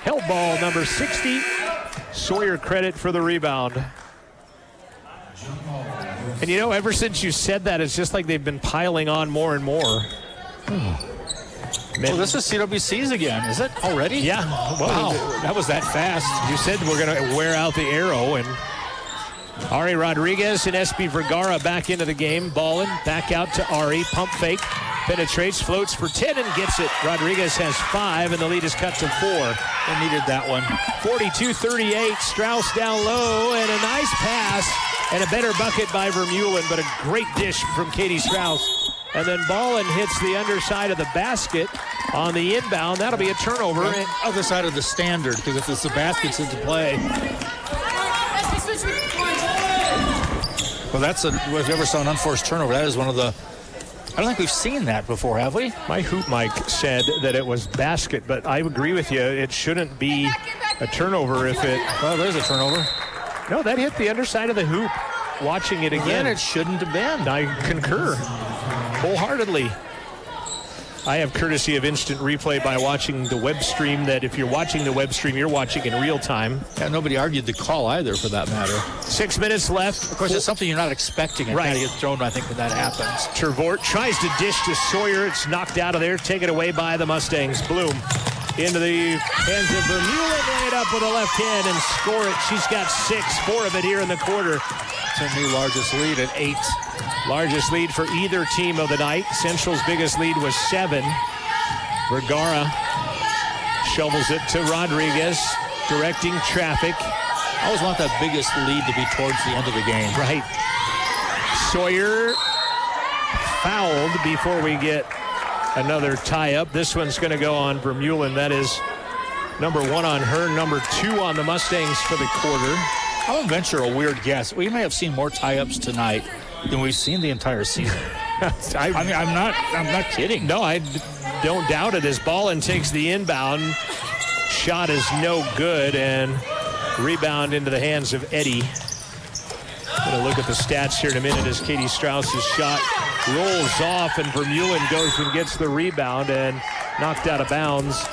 Held ball number 60. Sawyer credit for the rebound. And you know, ever since you said that, it's just like they've been piling on more and more. Well, this is CWC's again, is it? Already? Yeah. Wow. That was that fast. You said we're going to wear out the arrow, and Ari Rodriguez and SB Vergara back into the game. Ballin back out to Ari. Pump fake. Penetrates, floats for 10 and gets it. Rodriguez has 5, and the lead is cut to 4. They needed that one. 42-38. Strauss down low, and a nice pass and a better bucket by Vermeulen, but a great dish from Katie Strauss. And then Ballin hits the underside of the basket on the inbound. That'll be a turnover. On the other side of the standard, because if it's the basket's into play. Well, if you ever saw an unforced turnover, that is one of the... I don't think we've seen that before, have we? My hoop mic said that it was basket, but I agree with you. It shouldn't be a turnover if it... Well, there's a turnover. No, that hit the underside of the hoop. Watching it again. Then it shouldn't have been. I concur wholeheartedly. I have courtesy of instant replay by watching the web stream, that if you're watching the web stream, you're watching in real time. Yeah, nobody argued the call either, for that matter. 6 minutes left. Of course, it's something you're not expecting. It right. kind of gets thrown, I think, when that happens. Trevort tries to dish to Sawyer. It's knocked out of there, taken away by the Mustangs. Bloom into the hands of Vermeulen, lay it up with a left hand and score it. She's got 6, 4 of it here in the quarter. It's her new largest lead at 8. Largest lead for either team of the night. Central's biggest lead was 7. Vergara shovels it to Rodriguez, directing traffic. I always want that biggest lead to be towards the end of the game. Right. Sawyer fouled before we get another tie-up. This one's going to go on Vermeulen. That is number 1 on her, number 2 on the Mustangs for the quarter. I'm going to venture a weird guess. We may have seen more tie-ups tonight than we've seen the entire season. I'm not kidding. No, I don't doubt it as Ballin takes the inbound. Shot is no good, and rebound into the hands of Eddie. Going to look at the stats here in a minute as Katie Strauss's shot rolls off, and Vermeulen goes and gets the rebound and knocked out of bounds.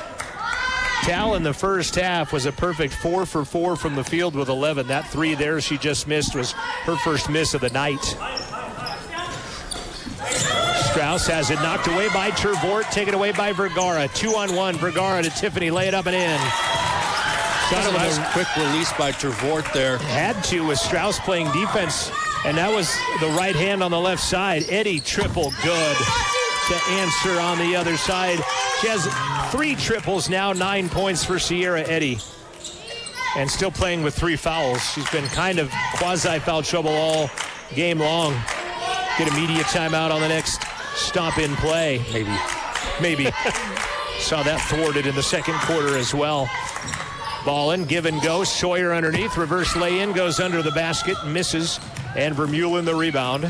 Tal in the first half was a perfect 4 for 4 from the field with 11. That 3 there she just missed was her first miss of the night. Strauss has it knocked away by Trevort, taken away by Vergara. 2-on-1, Vergara to Tiffany, lay it up and in. That was a quick release by Trevort there. Had to with Strauss playing defense, and that was the right hand on the left side. Eddie triple good to answer on the other side. She has 3 triples now, 9 points for Sierra Eddie. And still playing with 3 fouls. She's been kind of quasi-foul trouble all game long. Get a media timeout on the next stop in play. Maybe. Saw that thwarted in the second quarter as well. Ballin, give and go. Sawyer underneath. Reverse lay-in, goes under the basket, misses. And Vermeulen the rebound.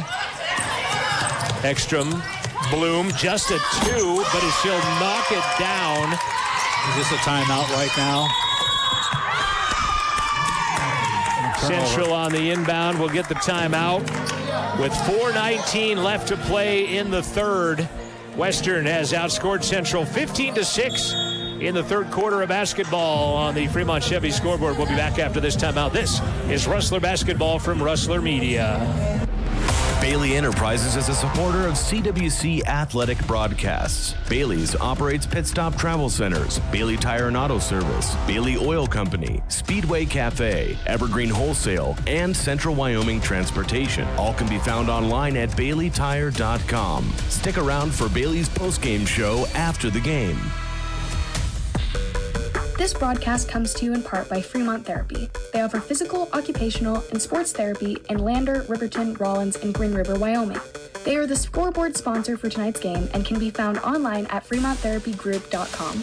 Ekstrom, Bloom, just a 2, but she'll knock it down. Is this a timeout right now? Turnover. Central on the inbound will get the timeout. With 4:19 left to play in the third, Western has outscored Central 15-6 in the third quarter of basketball on the Fremont Chevy scoreboard. We'll be back after this timeout. This is Rustler Basketball from Rustler Media. Bailey Enterprises is a supporter of CWC Athletic Broadcasts. Bailey's operates Pit Stop Travel Centers, Bailey Tire and Auto Service, Bailey Oil Company, Speedway Cafe, Evergreen Wholesale, and Central Wyoming Transportation. All can be found online at BaileyTire.com. Stick around for Bailey's postgame show after the game. This broadcast comes to you in part by Fremont Therapy. They offer physical, occupational, and sports therapy in Lander, Riverton, Rawlins, and Green River, Wyoming. They are the scoreboard sponsor for tonight's game and can be found online at FremontTherapyGroup.com.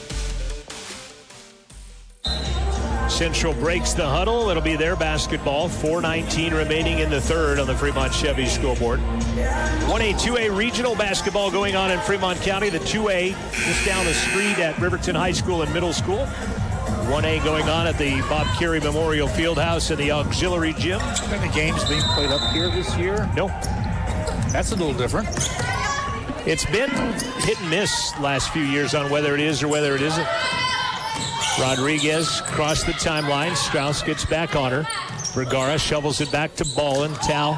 Central breaks the huddle. It'll be their basketball. 4:19 remaining in the third on the Fremont Chevy scoreboard. 1A, 2A regional basketball going on in Fremont County. The 2A just down the street at Riverton High School and Middle School. 1A going on at the Bob Carey Memorial Fieldhouse and the auxiliary gym. Any games being played up here this year? No. That's a little different. It's been hit and miss last few years on whether it is or whether it isn't. Rodriguez crossed the timeline. Strauss gets back on her. Vergara shovels it back to Ballin. Tal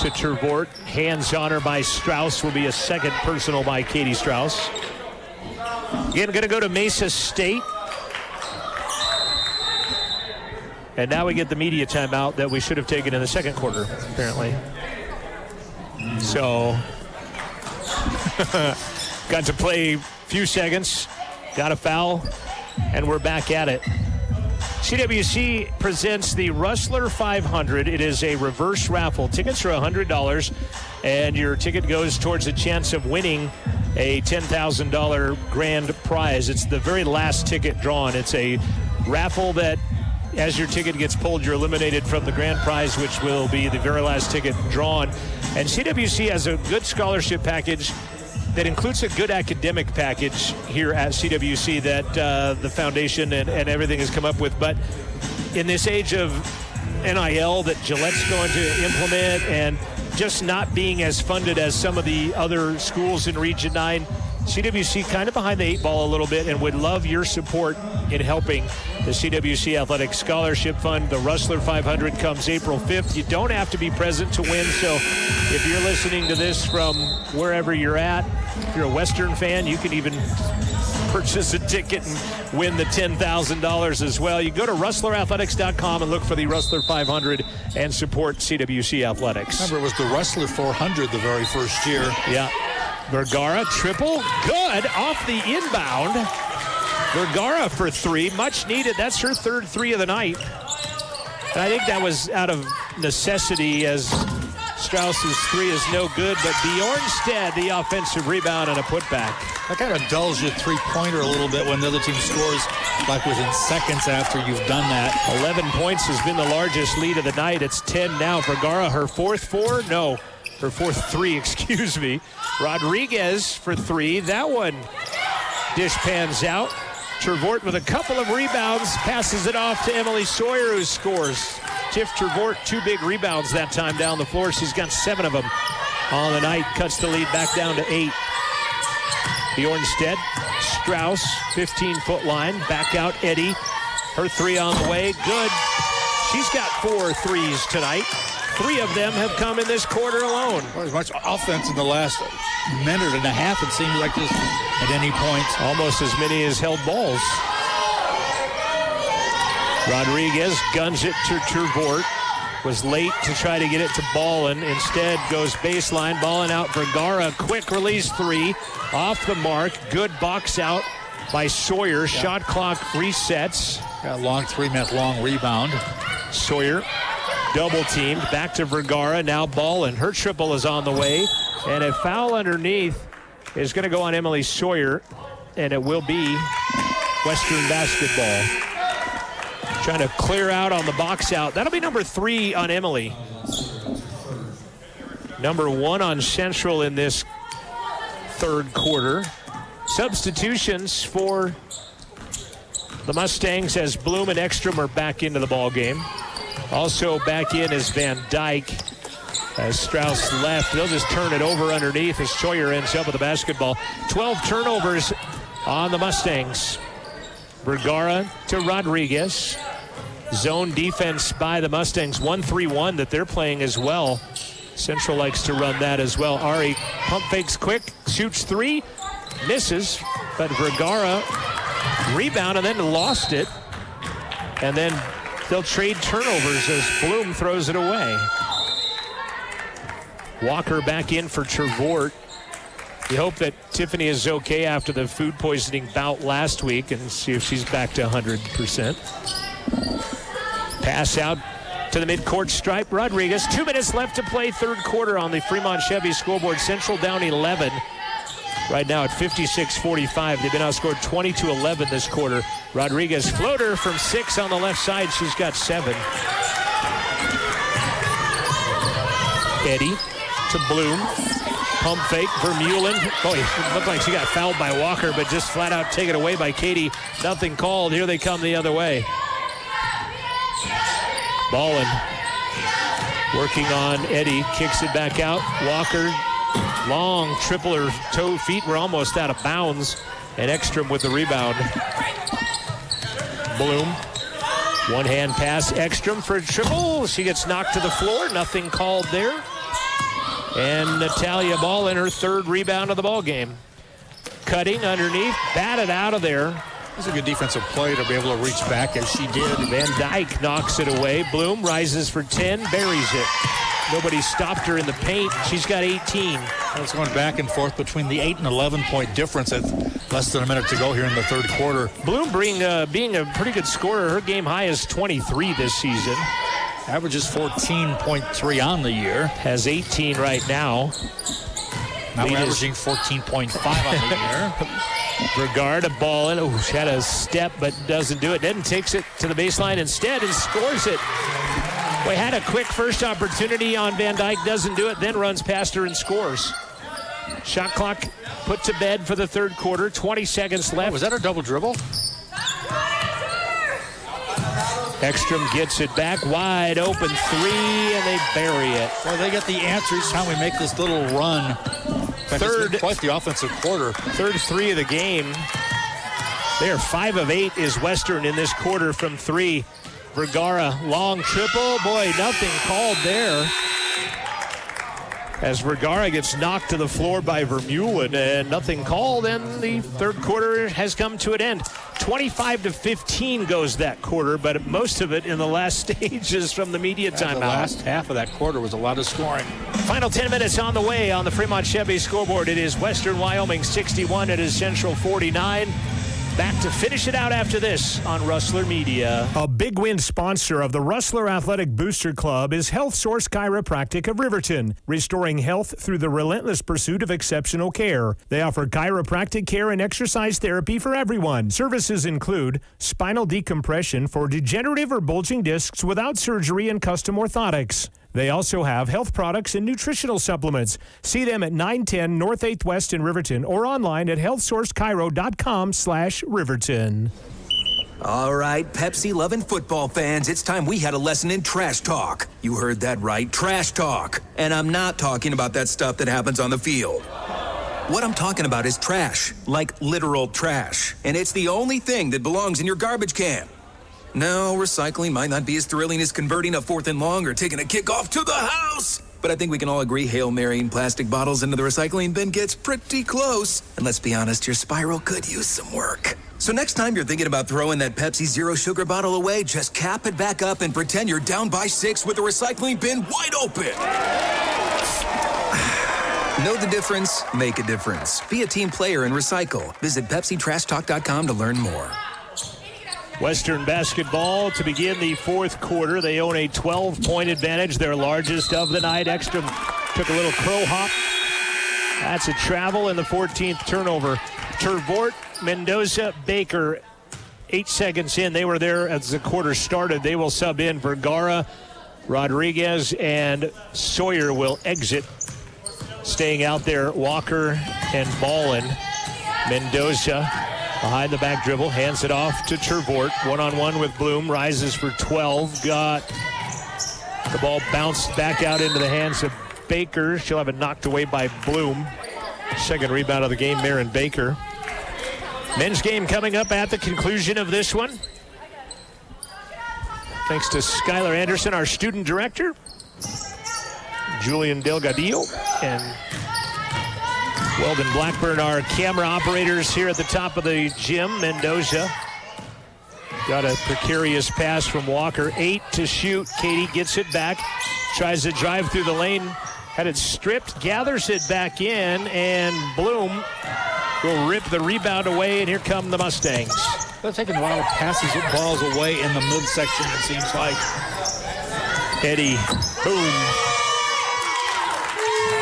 to Tervort. Hands on her by Strauss will be a second personal by Katie Strauss. Again, going to go to Mesa State. And now we get the media timeout that we should have taken in the second quarter, apparently. So, got to play a few seconds, got a foul, and we're back at it. CWC presents the Rustler 500. It is a reverse raffle. Tickets are $100, and your ticket goes towards a chance of winning a $10,000 grand prize. It's the very last ticket drawn. It's a raffle that, as your ticket gets pulled, you're eliminated from the grand prize, which will be the very last ticket drawn. And CWC has a good scholarship package that includes a good academic package here at CWC that the foundation and everything has come up with. But in this age of NIL that Gillette's going to implement and just not being as funded as some of the other schools in Region 9, CWC kind of behind the eight ball a little bit and would love your support in helping the CWC Athletic Scholarship Fund. The Rustler 500 comes April 5th. You don't have to be present to win, so if you're listening to this from wherever you're at, if you're a Western fan, you can even purchase a ticket and win the $10,000 as well. You go to rustlerathletics.com and look for the Rustler 500 and support CWC Athletics. Remember, it was the Rustler 400 the very first year. Yeah. Vergara, triple, good, off the inbound. Vergara for three, much needed. That's her third three of the night. And I think that was out of necessity, as Strauss's three is no good, but Bjornstead, the offensive rebound and a putback. That kind of dulls your three-pointer a little bit when the other team scores like within seconds after you've done that. 11 points has been the largest lead of the night. It's 10 now. Vergara, her fourth three, excuse me. Rodriguez for three. That one dish pans out. Tervort with a couple of rebounds, passes it off to Emily Sawyer, who scores. Tiff Tervort, 2 big rebounds that time down the floor. She's got 7 of them on the night. Cuts the lead back down to 8. Bjornstead, Strauss, 15-foot line. Back out Eddie. Her three on the way. Good. She's got 4 threes tonight. 3 of them have come in this quarter alone. Well, as much offense in the last minute and a half, it seems like this at any point. Almost as many as held balls. Rodriguez guns it to Tervort. Was late to try to get it to Ballin. Instead goes baseline. Ballin out. Vergara, quick release three. Off the mark. Good box out by Sawyer. Yeah. Shot clock resets. Got a long 3-minute long rebound. Sawyer double teamed. Back to Vergara. Now Ballin. Her triple is on the way. And a foul underneath is going to go on Emily Sawyer. And it will be Western basketball. Trying to clear out on the box out. That'll be number 3 on Emily. Number 1 on Central in this third quarter. Substitutions for the Mustangs as Bloom and Ekstrom are back into the ball game. Also back in is Van Dyke. As Strauss left, they'll just turn it over underneath as Sawyer ends up with the basketball. 12 turnovers on the Mustangs. Vergara to Rodriguez. Zone defense by the Mustangs. 1-3-1 that they're playing as well. Central likes to run that as well. Ari pump fakes quick, shoots three, misses, but Vergara rebound and then lost it. And then they'll trade turnovers as Bloom throws it away. Walker back in for Trevort. You hope that Tiffany is okay after the food poisoning bout last week and see if she's back to 100%. Pass out to the midcourt stripe. Rodriguez, 2 minutes left to play third quarter on the Fremont Chevy scoreboard. Central down 11. Right now at 56-45. They've been outscored 20-11 this quarter. Rodriguez floater from 6 on the left side. She's got 7. Eddie to Bloom. Pump fake. Vermeulen. Boy, it looked like she got fouled by Walker, but just flat out taken away by Katie. Nothing called. Here they come the other way. Ballin working on Eddie. Kicks it back out. Walker. Long triple. Her toe feet were almost out of bounds. And Ekstrom with the rebound. Bloom. One hand pass. Ekstrom for a triple. She gets knocked to the floor. Nothing called there. And Natalia Ball in her third rebound of the ball game. Cutting underneath, batted out of there. It's a good defensive play to be able to reach back as she did. Van Dyke knocks it away. Bloom rises for 10, buries it. Nobody stopped her in the paint. She's got 18. It's going back and forth between the 8 and 11 point difference at less than a minute to go here in the third quarter. Bloom being a pretty good scorer. Her game high is 23 this season. Averages 14.3 on the year. Has 18 right now. Now averaging 14.5 on the year. Regard a ball in. Oh, she had a step but doesn't do it. Then takes it to the baseline instead and scores it. We had a quick first opportunity on Van Dyke. Doesn't do it. Then runs past her and scores. Shot clock put to bed for the third quarter. 20 seconds left. Oh, was that a double dribble? Ekstrom gets it back, wide open three, and they bury it. Well, they get the answer each time we make this little run. Third, quite the offensive quarter. Third three of the game. They are 5 of 8 is Western in this quarter from 3. Vergara, long triple. Boy, nothing called there. As Vergara gets knocked to the floor by Vermeulen, and nothing called, and the third quarter has come to an end. 25-15 goes that quarter, but most of it in the last stages from the media timeout. The last half of that quarter was a lot of scoring. Final 10 minutes on the way on the Fremont Chevy scoreboard. It is Western Wyoming 61. It is Central 49. Back to finish it out after this on Rustler Media. A Big Win sponsor of the Rustler Athletic Booster Club is Health Source Chiropractic of Riverton, restoring health through the relentless pursuit of exceptional care. They offer chiropractic care and exercise therapy for everyone. Services include spinal decompression for degenerative or bulging discs without surgery and custom orthotics. They also have health products and nutritional supplements. See them at 910 North 8th West in Riverton or online at healthsourcechiro.com/Riverton. All right, Pepsi-loving football fans, it's time we had a lesson in trash talk. You heard that right, trash talk. And I'm not talking about that stuff that happens on the field. What I'm talking about is trash, like literal trash. And it's the only thing that belongs in your garbage can. No, recycling might not be as thrilling as converting a 4th and long or taking a kickoff to the house. But I think we can all agree Hail Marrying plastic bottles into the recycling bin gets pretty close. And let's be honest, your spiral could use some work. So next time you're thinking about throwing that Pepsi Zero Sugar bottle away, just cap it back up and pretend you're down by 6 with the recycling bin wide open. Know the difference? Make a difference. Be a team player and recycle. Visit PepsiTrashTalk.com to learn more. Western basketball to begin the fourth quarter. They own a 12-point advantage, their largest of the night. Ekstrom took a little crow hop. That's a travel and the 14th turnover. Tervort, Mendoza, Baker, 8 seconds in. They were there as the quarter started. They will sub in. Vergara, Rodriguez, and Sawyer will exit. Staying out there, Walker and Ballin. Mendoza behind the back dribble, hands it off to Tervort. One-on-one with Bloom, rises for 12. Got The ball bounced back out into the hands of Baker. She'll have it knocked away by Bloom. Second rebound of the game, Marin Baker. Men's game coming up at the conclusion of this one. Thanks to Skylar Anderson, our student director. Julian Delgadillo and Weldon Blackburn, our camera operators here at the top of the gym. Mendoza got a precarious pass from Walker. 8 to shoot. Katie gets it back. Tries to drive through the lane. Had it stripped. Gathers it back in. And Bloom will rip the rebound away. And here come the Mustangs. They're taking a lot of passes of balls away in the midsection, it seems like. Eddie, boom.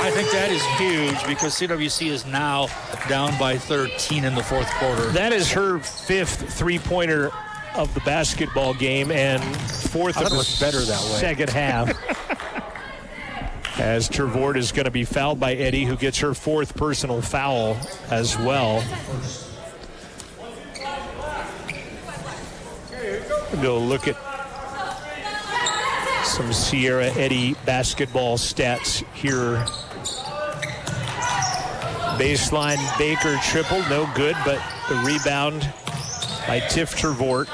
I think that is huge because CWC is now down by 13 in the fourth quarter. That is her 5th three-pointer of the basketball game and 4th of the second half. As Trevort is going to be fouled by Eddie, who gets her 4th personal foul as well. Go look at some Sierra Eddy basketball stats here. Baseline Baker triple, no good, but the rebound by Tiff Trevort.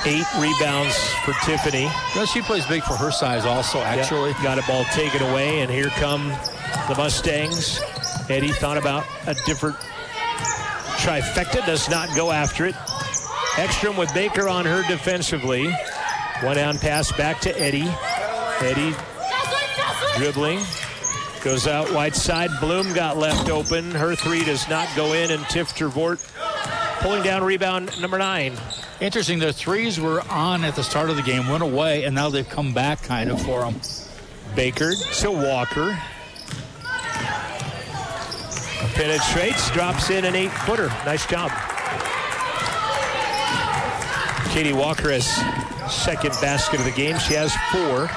8 rebounds for Tiffany. Well, she plays big for her size also, actually. Yep. Got a ball taken away, and here come the Mustangs. Eddie thought about a different trifecta, does not go after it. Ekstrom with Baker on her defensively. One down pass back to Eddie. Eddie dribbling. Goes out wide side. Bloom got left open. Her 3 does not go in, and Tiff Trevort pulling down rebound number 9. Interesting, their 3s were on at the start of the game, went away, and now they've come back kind of for them. Baker to Walker. Penetrates, drops in an 8-footer. Nice job. Katie Walker has 2nd basket of the game. She has 4.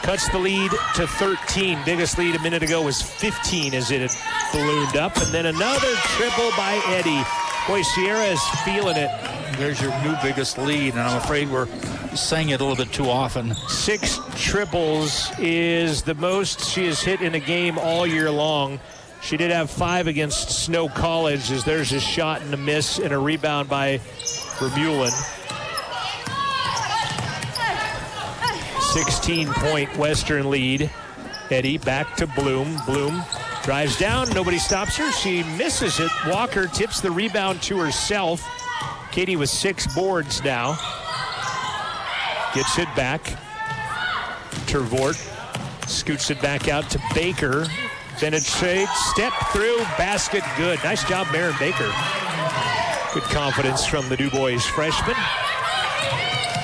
Cuts the lead to 13. Biggest lead a minute ago was 15 as it had ballooned up. And then another triple by Eddie. Boy, Sierra is feeling it. There's your new biggest lead, and I'm afraid we're saying it a little bit too often. 6 triples is the most she has hit in a game all year long. She did have 5 against Snow College, as there's a shot and a miss and a rebound by Vermeulen. 16-point Western lead. Eddie back to Bloom. Bloom drives down. Nobody stops her. She misses it. Walker tips the rebound to herself. Katie with 6 boards now. Gets it back. Trevort scoots it back out to Baker. Penetrate, step through, basket good. Nice job, Marin Baker. Good confidence from the Du Bois freshman.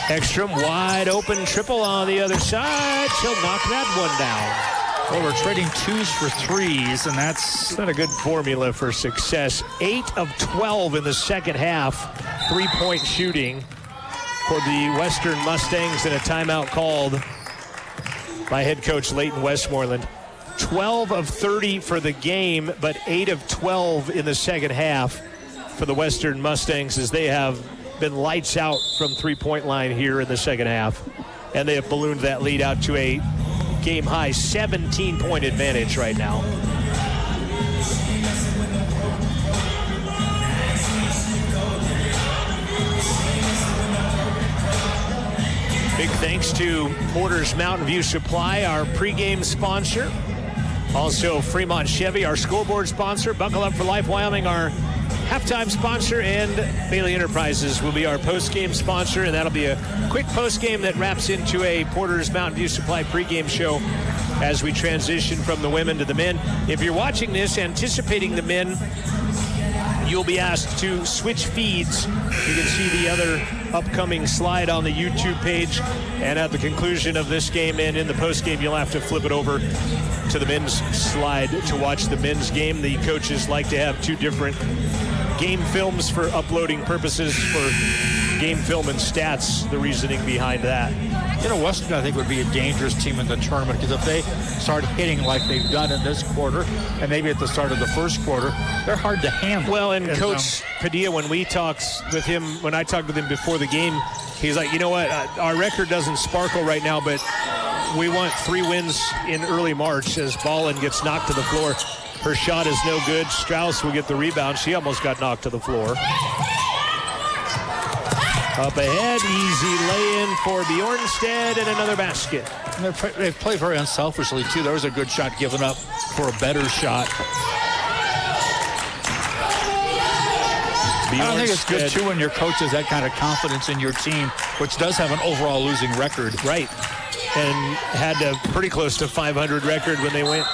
Ekstrom wide open triple on the other side. She'll knock that one down. Well, we're trading 2s for 3s, and that's not a good formula for success. 8 of 12 in the second half. 3-point shooting for the Western Mustangs, and a timeout called by head coach Leighton Westmoreland. 12 of 30 for the game, but 8 of 12 in the second half for the Western Mustangs, as they have been lights out from three-point line here in the second half. And they have ballooned that lead out to a game-high 17-point advantage right now. Big thanks to Porter's Mountain View Supply, our pregame sponsor. Also, Fremont Chevy, our scoreboard sponsor. Buckle Up for Life Wyoming, our halftime sponsor. And Bailey Enterprises will be our postgame sponsor. And that'll be a quick postgame that wraps into a Porter's Mountain View Supply pregame show as we transition from the women to the men. If you're watching this anticipating the men, you'll be asked to switch feeds. You can see the other upcoming slide on the YouTube page. And at the conclusion of this game and in the postgame, you'll have to flip it over to the men's slide to watch the men's game. The coaches like to have 2 different game films for uploading purposes for game film and stats, the reasoning behind that. Western, I think, would be a dangerous team in the tournament because if they start hitting like they've done in this quarter and maybe at the start of the first quarter, they're hard to handle. Well, and Coach Padilla, when I talked with him before the game, he's like, you know what, our record doesn't sparkle right now, but we want 3 wins in early March as Ballin gets knocked to the floor. Her shot is no good. Strauss will get the rebound. She almost got knocked to the floor. Up ahead, easy lay-in for Bjornstead and another basket. And they play very unselfishly, too. There was a good shot given up for a better shot. I don't think it's good, too, when your coach has that kind of confidence in your team, which does have an overall losing record. Right. And had a pretty close to 500 record when they went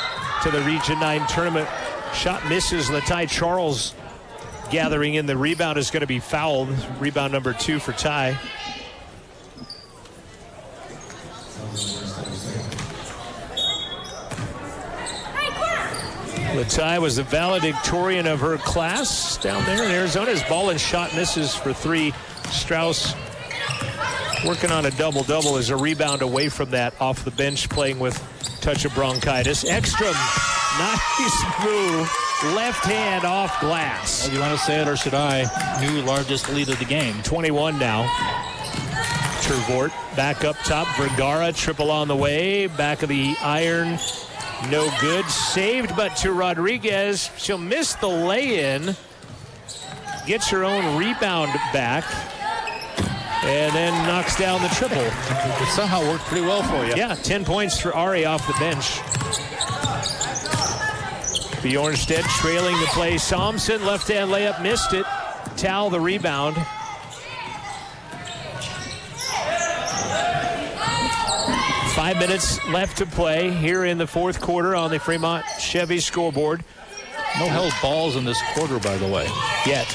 to the Region 9 tournament. Shot misses. Latai Charles gathering in. The rebound is going to be fouled. Rebound number 2 for Ty. Latai was the valedictorian of her class down there in Arizona. His ball and shot misses for 3. Strauss working on a double-double as a rebound away from that off the bench, playing with touch of bronchitis. Ekstrom, nice move. Left hand off glass. Well, you want to say it or should I? New largest lead of the game. 21 now. Tervort back up top. Vergara triple on the way. Back of the iron. No good. Saved, but to Rodriguez. She'll miss the lay-in. Gets her own rebound back. And then knocks down the triple. It somehow worked pretty well for you. Yeah, 10 points for Ari off the bench. Bjornstead trailing the play. Somson, left-hand layup, missed it. Tal the rebound. Five minutes left to play here in the fourth quarter on the Fremont Chevy scoreboard. No held balls in this quarter, by the way. Yet.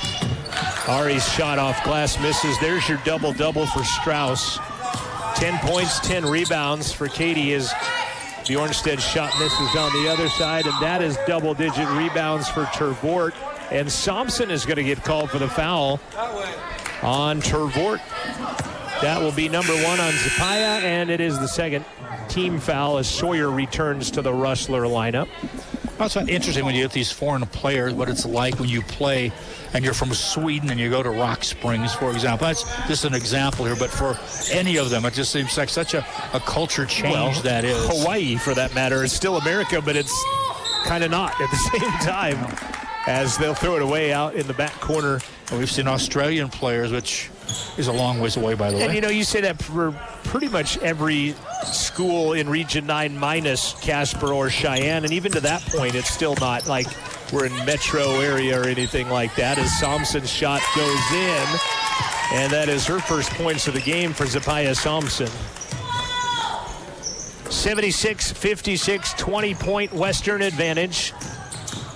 Ari's shot off glass misses. There's your double-double for Strauss. 10 points, 10 rebounds for Katie as Bjornsted's shot misses on the other side, and that is double-digit rebounds for Tervort. And Somson is going to get called for the foul on Tervort. That will be number 1 on Zapaya, and it is the second team foul as Sawyer returns to the Rustler lineup. That's interesting when you get these foreign players, what it's like when you play and you're from Sweden and you go to Rock Springs, for example. That's just an example here, but for any of them, it just seems like such a culture change that is. Hawaii, for that matter, is still America, but it's kind of not at the same time as they'll throw it away out in the back corner. And we've seen Australian players, which is a long ways away, by the way. And, you say that for pretty much every school in Region 9 minus Casper or Cheyenne, and even to that point, it's still not like we're in metro area or anything like that, as Somson's shot goes in, and that is her first points of the game for Zapaya Somson. 76-56, 20-point Western advantage.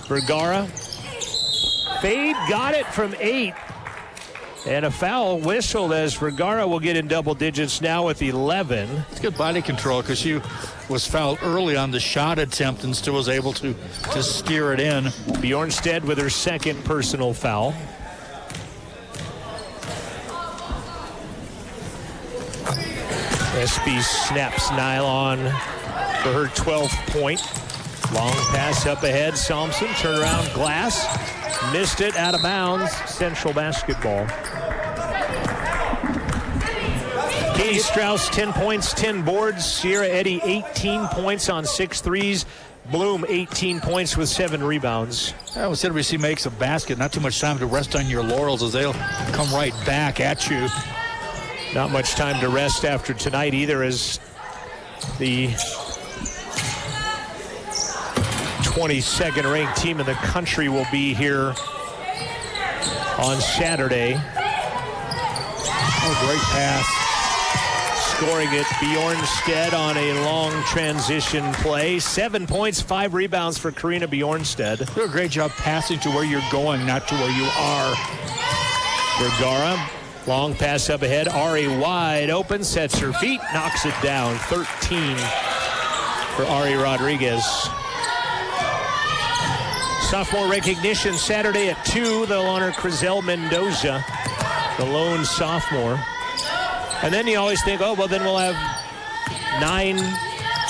Vergara. Fade got it from 8. And a foul whistled as Vergara will get in double digits now with 11. It's good body control because she was fouled early on the shot attempt and still was able to steer it in. Bjornstead with her second personal foul. SB snaps nylon for her 12th point. Long pass up ahead. Somson, turnaround glass. Missed it, out of bounds. Central basketball. Katie Strauss, 10 points, 10 boards. Sierra Eddy, 18 points on 6 threes. Bloom, 18 points with 7 rebounds. Well, CWC makes a basket. Not too much time to rest on your laurels as they'll come right back at you. Not much time to rest after tonight either, as the 22nd ranked team in the country will be here on Saturday. Oh, great pass. Scoring it, Bjornstead on a long transition play. 7 points, 5 rebounds for Karina Bjornstead. Do a great job passing to where you're going, not to where you are. Vergara, long pass up ahead. Ari wide open, sets her feet, knocks it down. 13 for Ari Rodriguez. Sophomore recognition Saturday at 2. They'll honor Crizel Mendoza, the lone sophomore. And then you always think, oh, well, then we'll have 9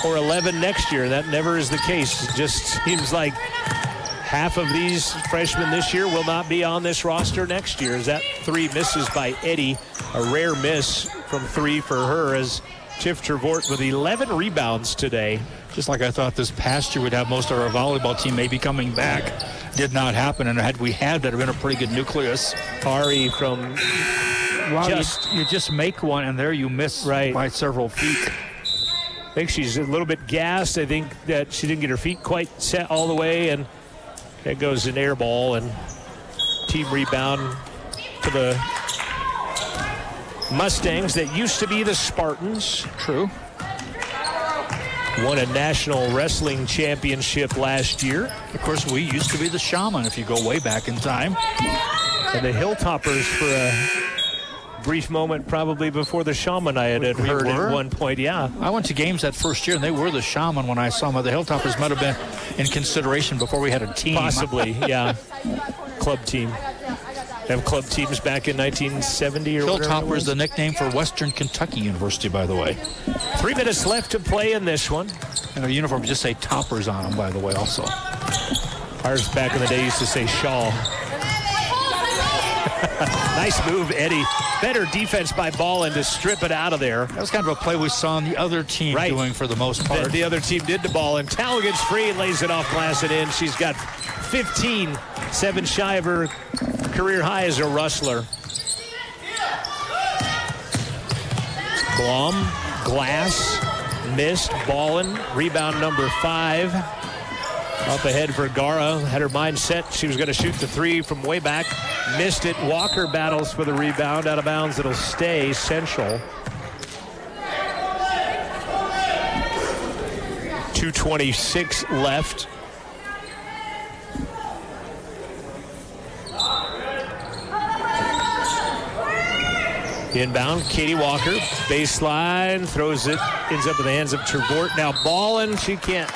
or 11 next year. That never is the case. It just seems like half of these freshmen this year will not be on this roster next year. As that 3 misses by Eddie, a rare miss from 3 for her, as Tiff Trevort with 11 rebounds today. Just like I thought this past year we'd have most of our volleyball team maybe coming back. Did not happen, and had we had that, would have been a pretty good nucleus. Ari from you just make one, and there you miss by several feet. I think she's a little bit gassed. I think that she didn't get her feet quite set all the way, and that goes an air ball, and team rebound to the Mustangs that used to be the Spartans. True. Won a national wrestling championship last year. Of course, we used to be the Shaman if you go way back in time. And the Hilltoppers for a brief moment probably before the Shaman I had heard at one point. Yeah. I went to games that first year, and they were the Shaman when I saw them. The Hilltoppers might have been in consideration before we had a team. Possibly, yeah. Club team. Have club teams back in 1970 or Hilltoppers, the nickname for Western Kentucky University, by the way. 3 minutes left to play in this one. And their uniforms just say Toppers on them, by the way, also. Ours back in the day used to say Shaw. Nice move, Eddie. Better defense by Ballin to strip it out of there. That was kind of a play we saw on the other team doing for the most part. The other team did to Ballin. Tal gets free and lays it off glass and in. She's got 15, 7 shy of her career high as a Rustler. Blum, glass, missed. Ballin, rebound number 5. Up ahead for Gara. Had her mind set. She was going to shoot the 3 from way back. Missed it. Walker battles for the rebound. Out of bounds. It'll stay Central. 2:26 left. Inbound, Katie Walker, baseline, throws it, ends up in the hands of Trevort. Now Ballin, she can't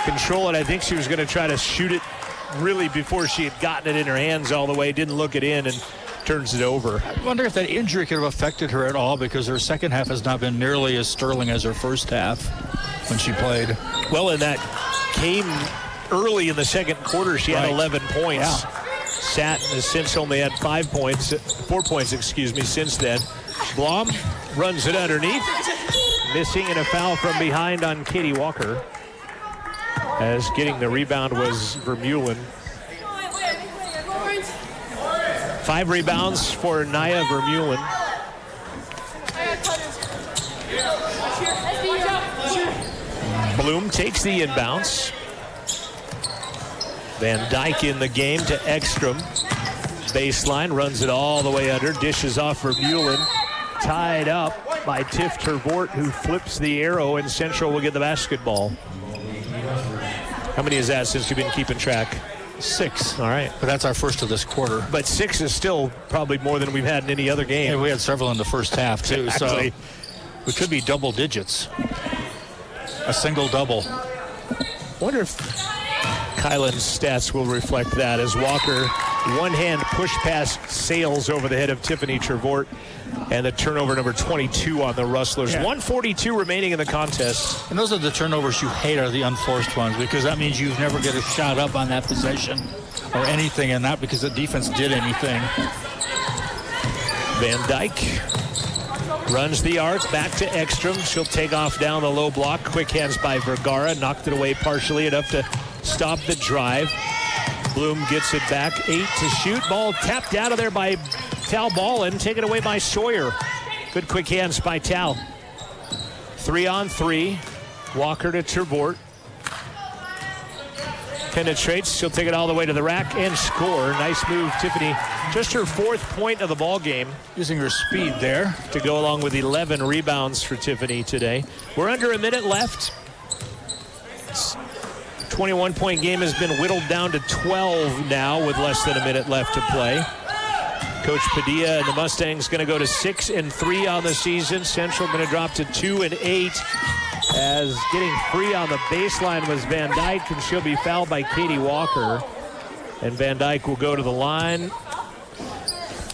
control it. I think she was going to try to shoot it really before she had gotten it in her hands all the way, didn't look it in, and turns it over. I wonder if that injury could have affected her at all, because her second half has not been nearly as sterling as her first half when she played. Well, and that came early in the second quarter. She had 11 points. Yeah. Sat has since only had 4 points, since then. Blom runs it underneath. Missing and a foul from behind on Katie Walker. As getting the rebound was Vermeulen. 5 rebounds for Naya Vermeulen. Bloom takes the inbounds. Van Dyke in the game to Ekstrom. Baseline, runs it all the way under, dishes off for Vermeulen. Tied up by Tiff Trevort, who flips the arrow, and Central will get the basketball. How many is that since you've been keeping track? 6. All right. But that's our first of this quarter. But 6 is still probably more than we've had in any other game. Yeah, we had several in the first half, too. Exactly. So we could be double digits. A single double. Wonder if Kylan's stats will reflect that, as Walker one-hand push pass sails over the head of Tiffany Trevort, and the turnover number 22 on the Rustlers. 1:42 remaining in the contest. And those are the turnovers you hate, are the unforced ones, because that means you never get a shot up on that possession or anything, and not because the defense did anything. Van Dyke runs the arc back to Ekstrom. She'll take off down the low block. Quick hands by Vergara. Knocked it away partially, enough to stop the drive. Bloom gets it back. 8 to shoot. Ball tapped out of there by Tal Ballin. Taken away by Sawyer. Good quick hands by Tal. 3-on-3. Walker to Trevort. Penetrates. She'll take it all the way to the rack and score. Nice move, Tiffany. Just her 4th point of the ball game. Using her speed there to go along with 11 rebounds for Tiffany today. We're under a minute left. 21-point game has been whittled down to 12 now with less than a minute left to play. Coach Padilla and the Mustangs going to go to 6-3 on the season. Central going to drop to 2-8. As getting free on the baseline was Van Dyke, and she'll be fouled by Katie Walker. And Van Dyke will go to the line.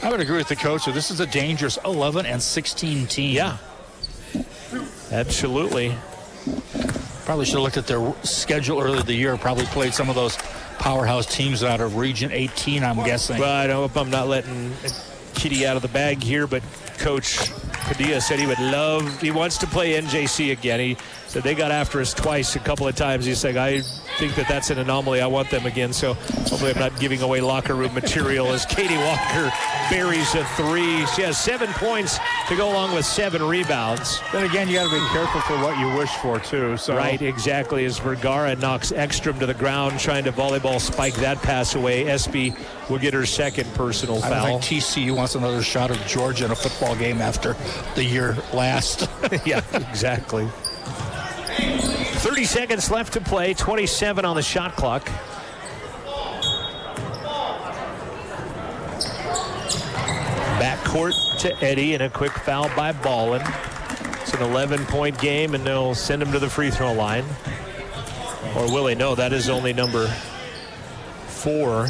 I would agree with the coach. So this is a dangerous 11-16 team. Yeah. Absolutely. Probably should have looked at their schedule earlier in the year. Probably played some of those powerhouse teams out of Region 18, I'm guessing. Well, I hope I'm not letting Kitty out of the bag here, but Coach Padilla said he wants to play NJC again. He said they got after us twice, a couple of times. He's like, I think that's an anomaly. I want them again. So hopefully I'm not giving away locker room material as Katie Walker buries a 3. She has 7 points to go along with 7 rebounds. Then again, you got to be careful for what you wish for, too. So. Right, exactly. As Vergara knocks Ekstrom to the ground, trying to volleyball spike that pass away. Espy will get her second personal foul. I don't think TCU wants another shot of Georgia in a football game after the year last. Yeah, exactly. 30 seconds left to play, 27 on the shot clock. Backcourt to Eddie and a quick foul by Ballin. It's an 11-point game, and they'll send him to the free throw line. Or will they? No, that is only number 4.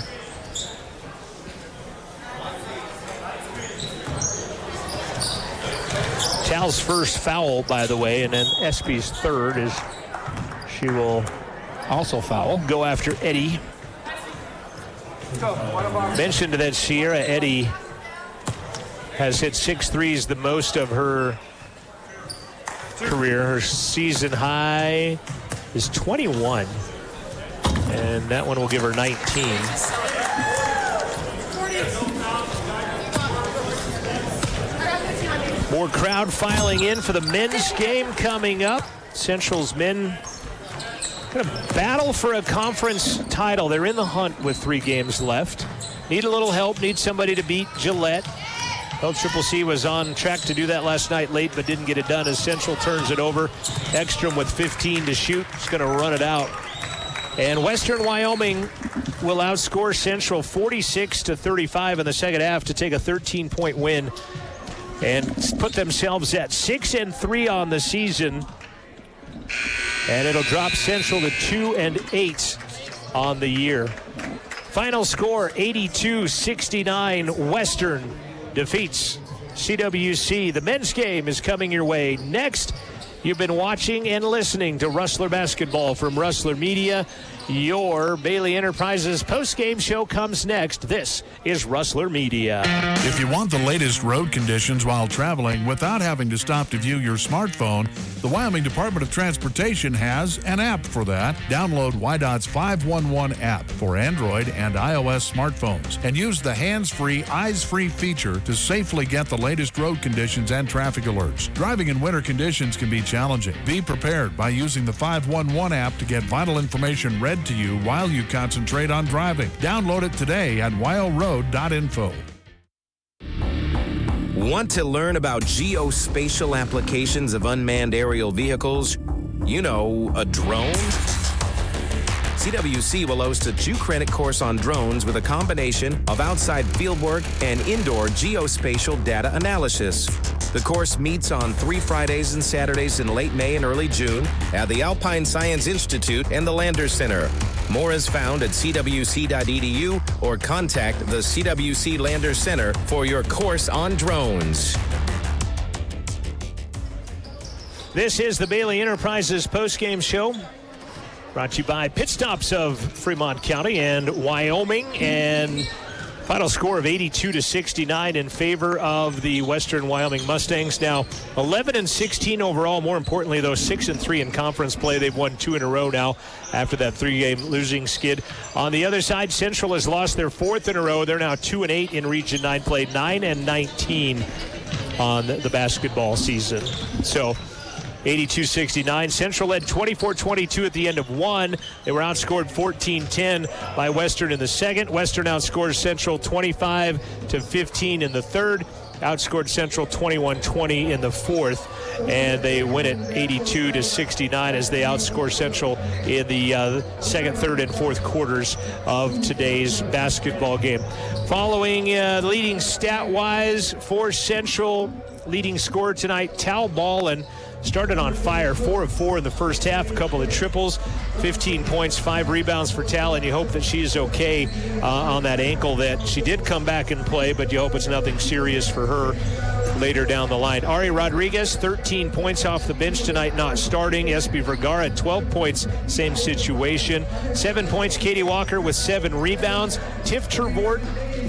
Tal's first foul, by the way, and then Espy's third is she will also foul. Go after Eddie. Mentioned that Sierra Eddy has hit 6 threes, the most of her career. Her season high is 21, and that one will give her 19. More crowd filing in for the men's game coming up. Central's men going to battle for a conference title. They're in the hunt with 3 games left. Need a little help, need somebody to beat Gillette. CWC was on track to do that last night late, but didn't get it done as Central turns it over. Ekstrom with 15 to shoot. He's going to run it out. And Western Wyoming will outscore Central 46-35 in the second half to take a 13-point win and put themselves at 6-3 on the season. And it'll drop Central to 2-8 on the year. Final score, 82-69. Western defeats CWC. The men's game is coming your way next. You've been watching and listening to Rustler Basketball from Rustler Media. Your Bailey Enterprises post-game show comes next. This is Rustler Media. If you want the latest road conditions while traveling without having to stop to view your smartphone, the Wyoming Department of Transportation has an app for that. Download WYDOT's 511 app for Android and iOS smartphones and use the hands-free, eyes-free feature to safely get the latest road conditions and traffic alerts. Driving in winter conditions can be challenging. Be prepared by using the 511 app to get vital information read to you while you concentrate on driving. Download it today at wyoroad.info. Want to learn about geospatial applications of unmanned aerial vehicles? You know, a drone? CWC will host a 2-credit course on drones with a combination of outside fieldwork and indoor geospatial data analysis. The course meets on 3 Fridays and Saturdays in late May and early June at the Alpine Science Institute and the Lander Center. More is found at cwc.edu or contact the CWC Lander Center for your course on drones. This is the Bailey Enterprises postgame show, brought to you by Pit Stops of Fremont County and Wyoming, and final score of 82-69 in favor of the Western Wyoming Mustangs. Now 11-16 overall. More importantly, though, 6-3 in conference play. They've won 2 in a row now after that 3-game losing skid. On the other side, Central has lost their 4th in a row. They're now 2-8 in Region 9 play, 9-19 on the basketball season. So 82-69. Central led 24-22 at the end of 1. They were outscored 14-10 by Western in the second. Western outscored Central 25-15 in the third. Outscored Central 21-20 in the fourth. And they win it 82-69 as they outscore Central in the second, third, and fourth quarters of today's basketball game. Following leading stat-wise for Central, leading scorer tonight, Tal Ballin, started on fire, 4 of 4 in the first half, a couple of triples, 15 points, 5 rebounds for Tal, and you hope that she's okay on that ankle that she did come back and play, but you hope it's nothing serious for her. later down the line. Ari Rodriguez, 13 points off the bench tonight, not starting. Espi Vergara, 12 points, same situation. 7 points, Katie Walker with 7 rebounds. Tiff Trevort,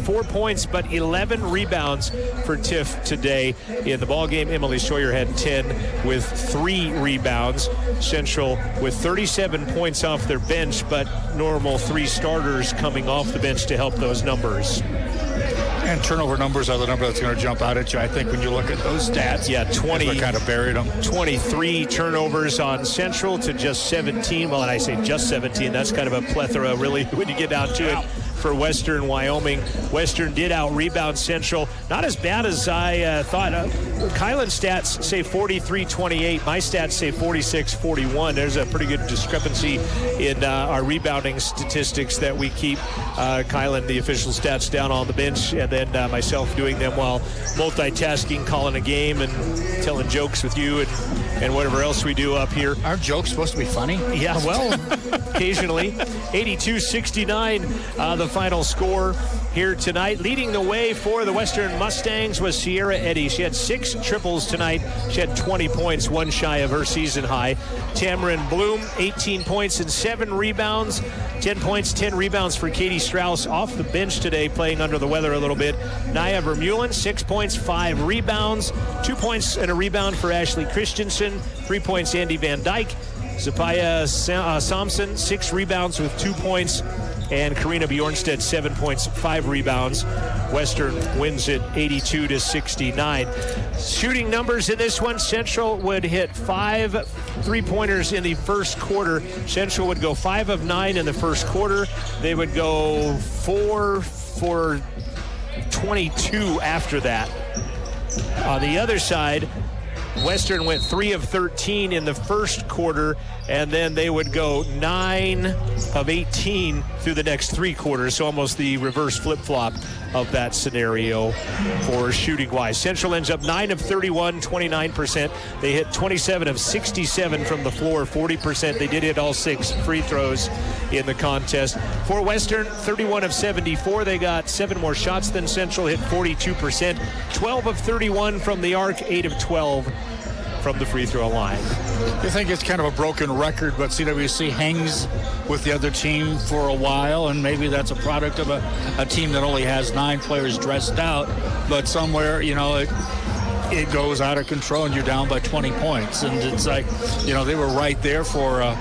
4 points, but 11 rebounds for Tiff today in the ballgame. Emily Sawyer had 10 with 3 rebounds. Central with 37 points off their bench, but normal 3 starters coming off the bench to help those numbers. And turnover numbers are the number that's going to jump out at you, I think, when you look at those stats. Yeah, 20. We kind of buried them. 23 turnovers on Central to just 17. Well, and I say just 17. That's kind of a plethora, really, when you get down to it. For Western Wyoming. Western did out-rebound Central. Not as bad as I thought. Kylan's stats say 43-28. My stats say 46-41. There's a pretty good discrepancy in our rebounding statistics that we keep. Kylan, the official stats, down on the bench, and then myself doing them while multitasking, calling a game and telling jokes with you and whatever else we do up here. Aren't jokes supposed to be funny? Yeah, well, occasionally. 82-69, the final score here tonight. Leading the way for the Western Mustangs was Sierra Eddy. She had 6 triples tonight. She had 20 points, 1 shy of her season high. Tamarin Bloom, 18 points and 7 rebounds. 10 points, 10 rebounds for Katie Strauss off the bench today, playing under the weather a little bit. Naya Vermeulen, 6 points, 5 rebounds. 2 points and a rebound for Ashley Christensen. 3 points, Andy Van Dyke. Zapaya Samson, 6 rebounds with 2 points. And Karina Bjornstedt, 7 points, 5 rebounds. Western wins it 82-69. Shooting numbers in this one, Central would hit 5 three-pointers in the first quarter. Central would go 5 of 9 in the first quarter. They would go 4 for 22 after that. On the other side, Western went 3 of 13 in the first quarter, and then they would go 9 of 18 through the next 3 quarters, so almost the reverse flip-flop of that scenario for shooting-wise. Central ends up 9 of 31, 29%. They hit 27 of 67 from the floor, 40%. They did hit all 6 free throws in the contest. For Western, 31 of 74. They got 7 more shots than Central, hit 42%. 12 of 31 from the arc, 8 of 12 from the free throw line. I think it's kind of a broken record, but CWC hangs with the other team for a while, and maybe that's a product of a team that only has 9 players dressed out, but somewhere, it goes out of control and you're down by 20 points. And it's like, they were right there for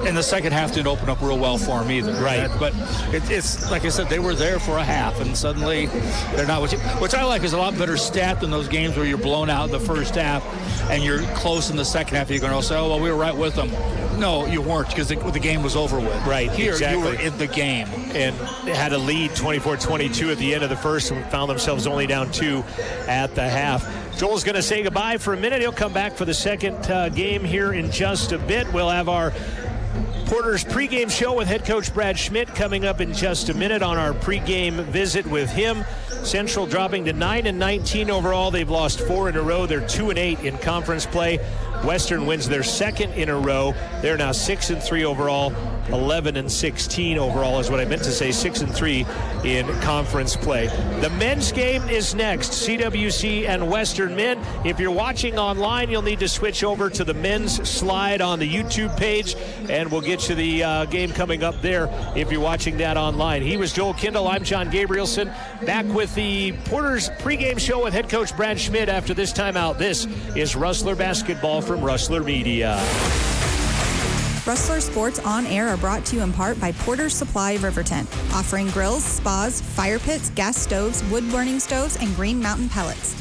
in the second half didn't open up real well for them either. Right. But it's like I said, they were there for a half, and suddenly they're not. Which I like is a lot better stat than those games where you're blown out in the first half and you're close in the second half. You're going to say, oh, well, we were right with them. No, you weren't, because the game was over with. Right, here, exactly. You were in the game. And had a lead 24-22 at the end of the first and found themselves only down 2 at the half. Joel's going to say goodbye for a minute. He'll come back for the second game here in just a bit. We'll have our Porter's pregame show with head coach Brad Schmidt coming up in just a minute on our pregame visit with him. Central dropping to 9-19 overall. They've lost 4 in a row. They're 2-8 in conference play. Western wins their second in a row. They're now 6-3 overall, 11-16 overall is what I meant to say, 6-3 in conference play. The men's game is next, CWC and Western men. If you're watching online, you'll need to switch over to the men's slide on the YouTube page, and we'll get you the game coming up there if you're watching that online. He was Joel Kindle. I'm John Gabrielson, back with the Porter's pregame show with head coach Brad Schmidt after this timeout. This is Rustler Basketball from Rustler Media. Rustler Sports On Air are brought to you in part by Porter's Supply of Riverton, offering grills, spas, fire pits, gas stoves, wood-burning stoves, and Green Mountain pellets.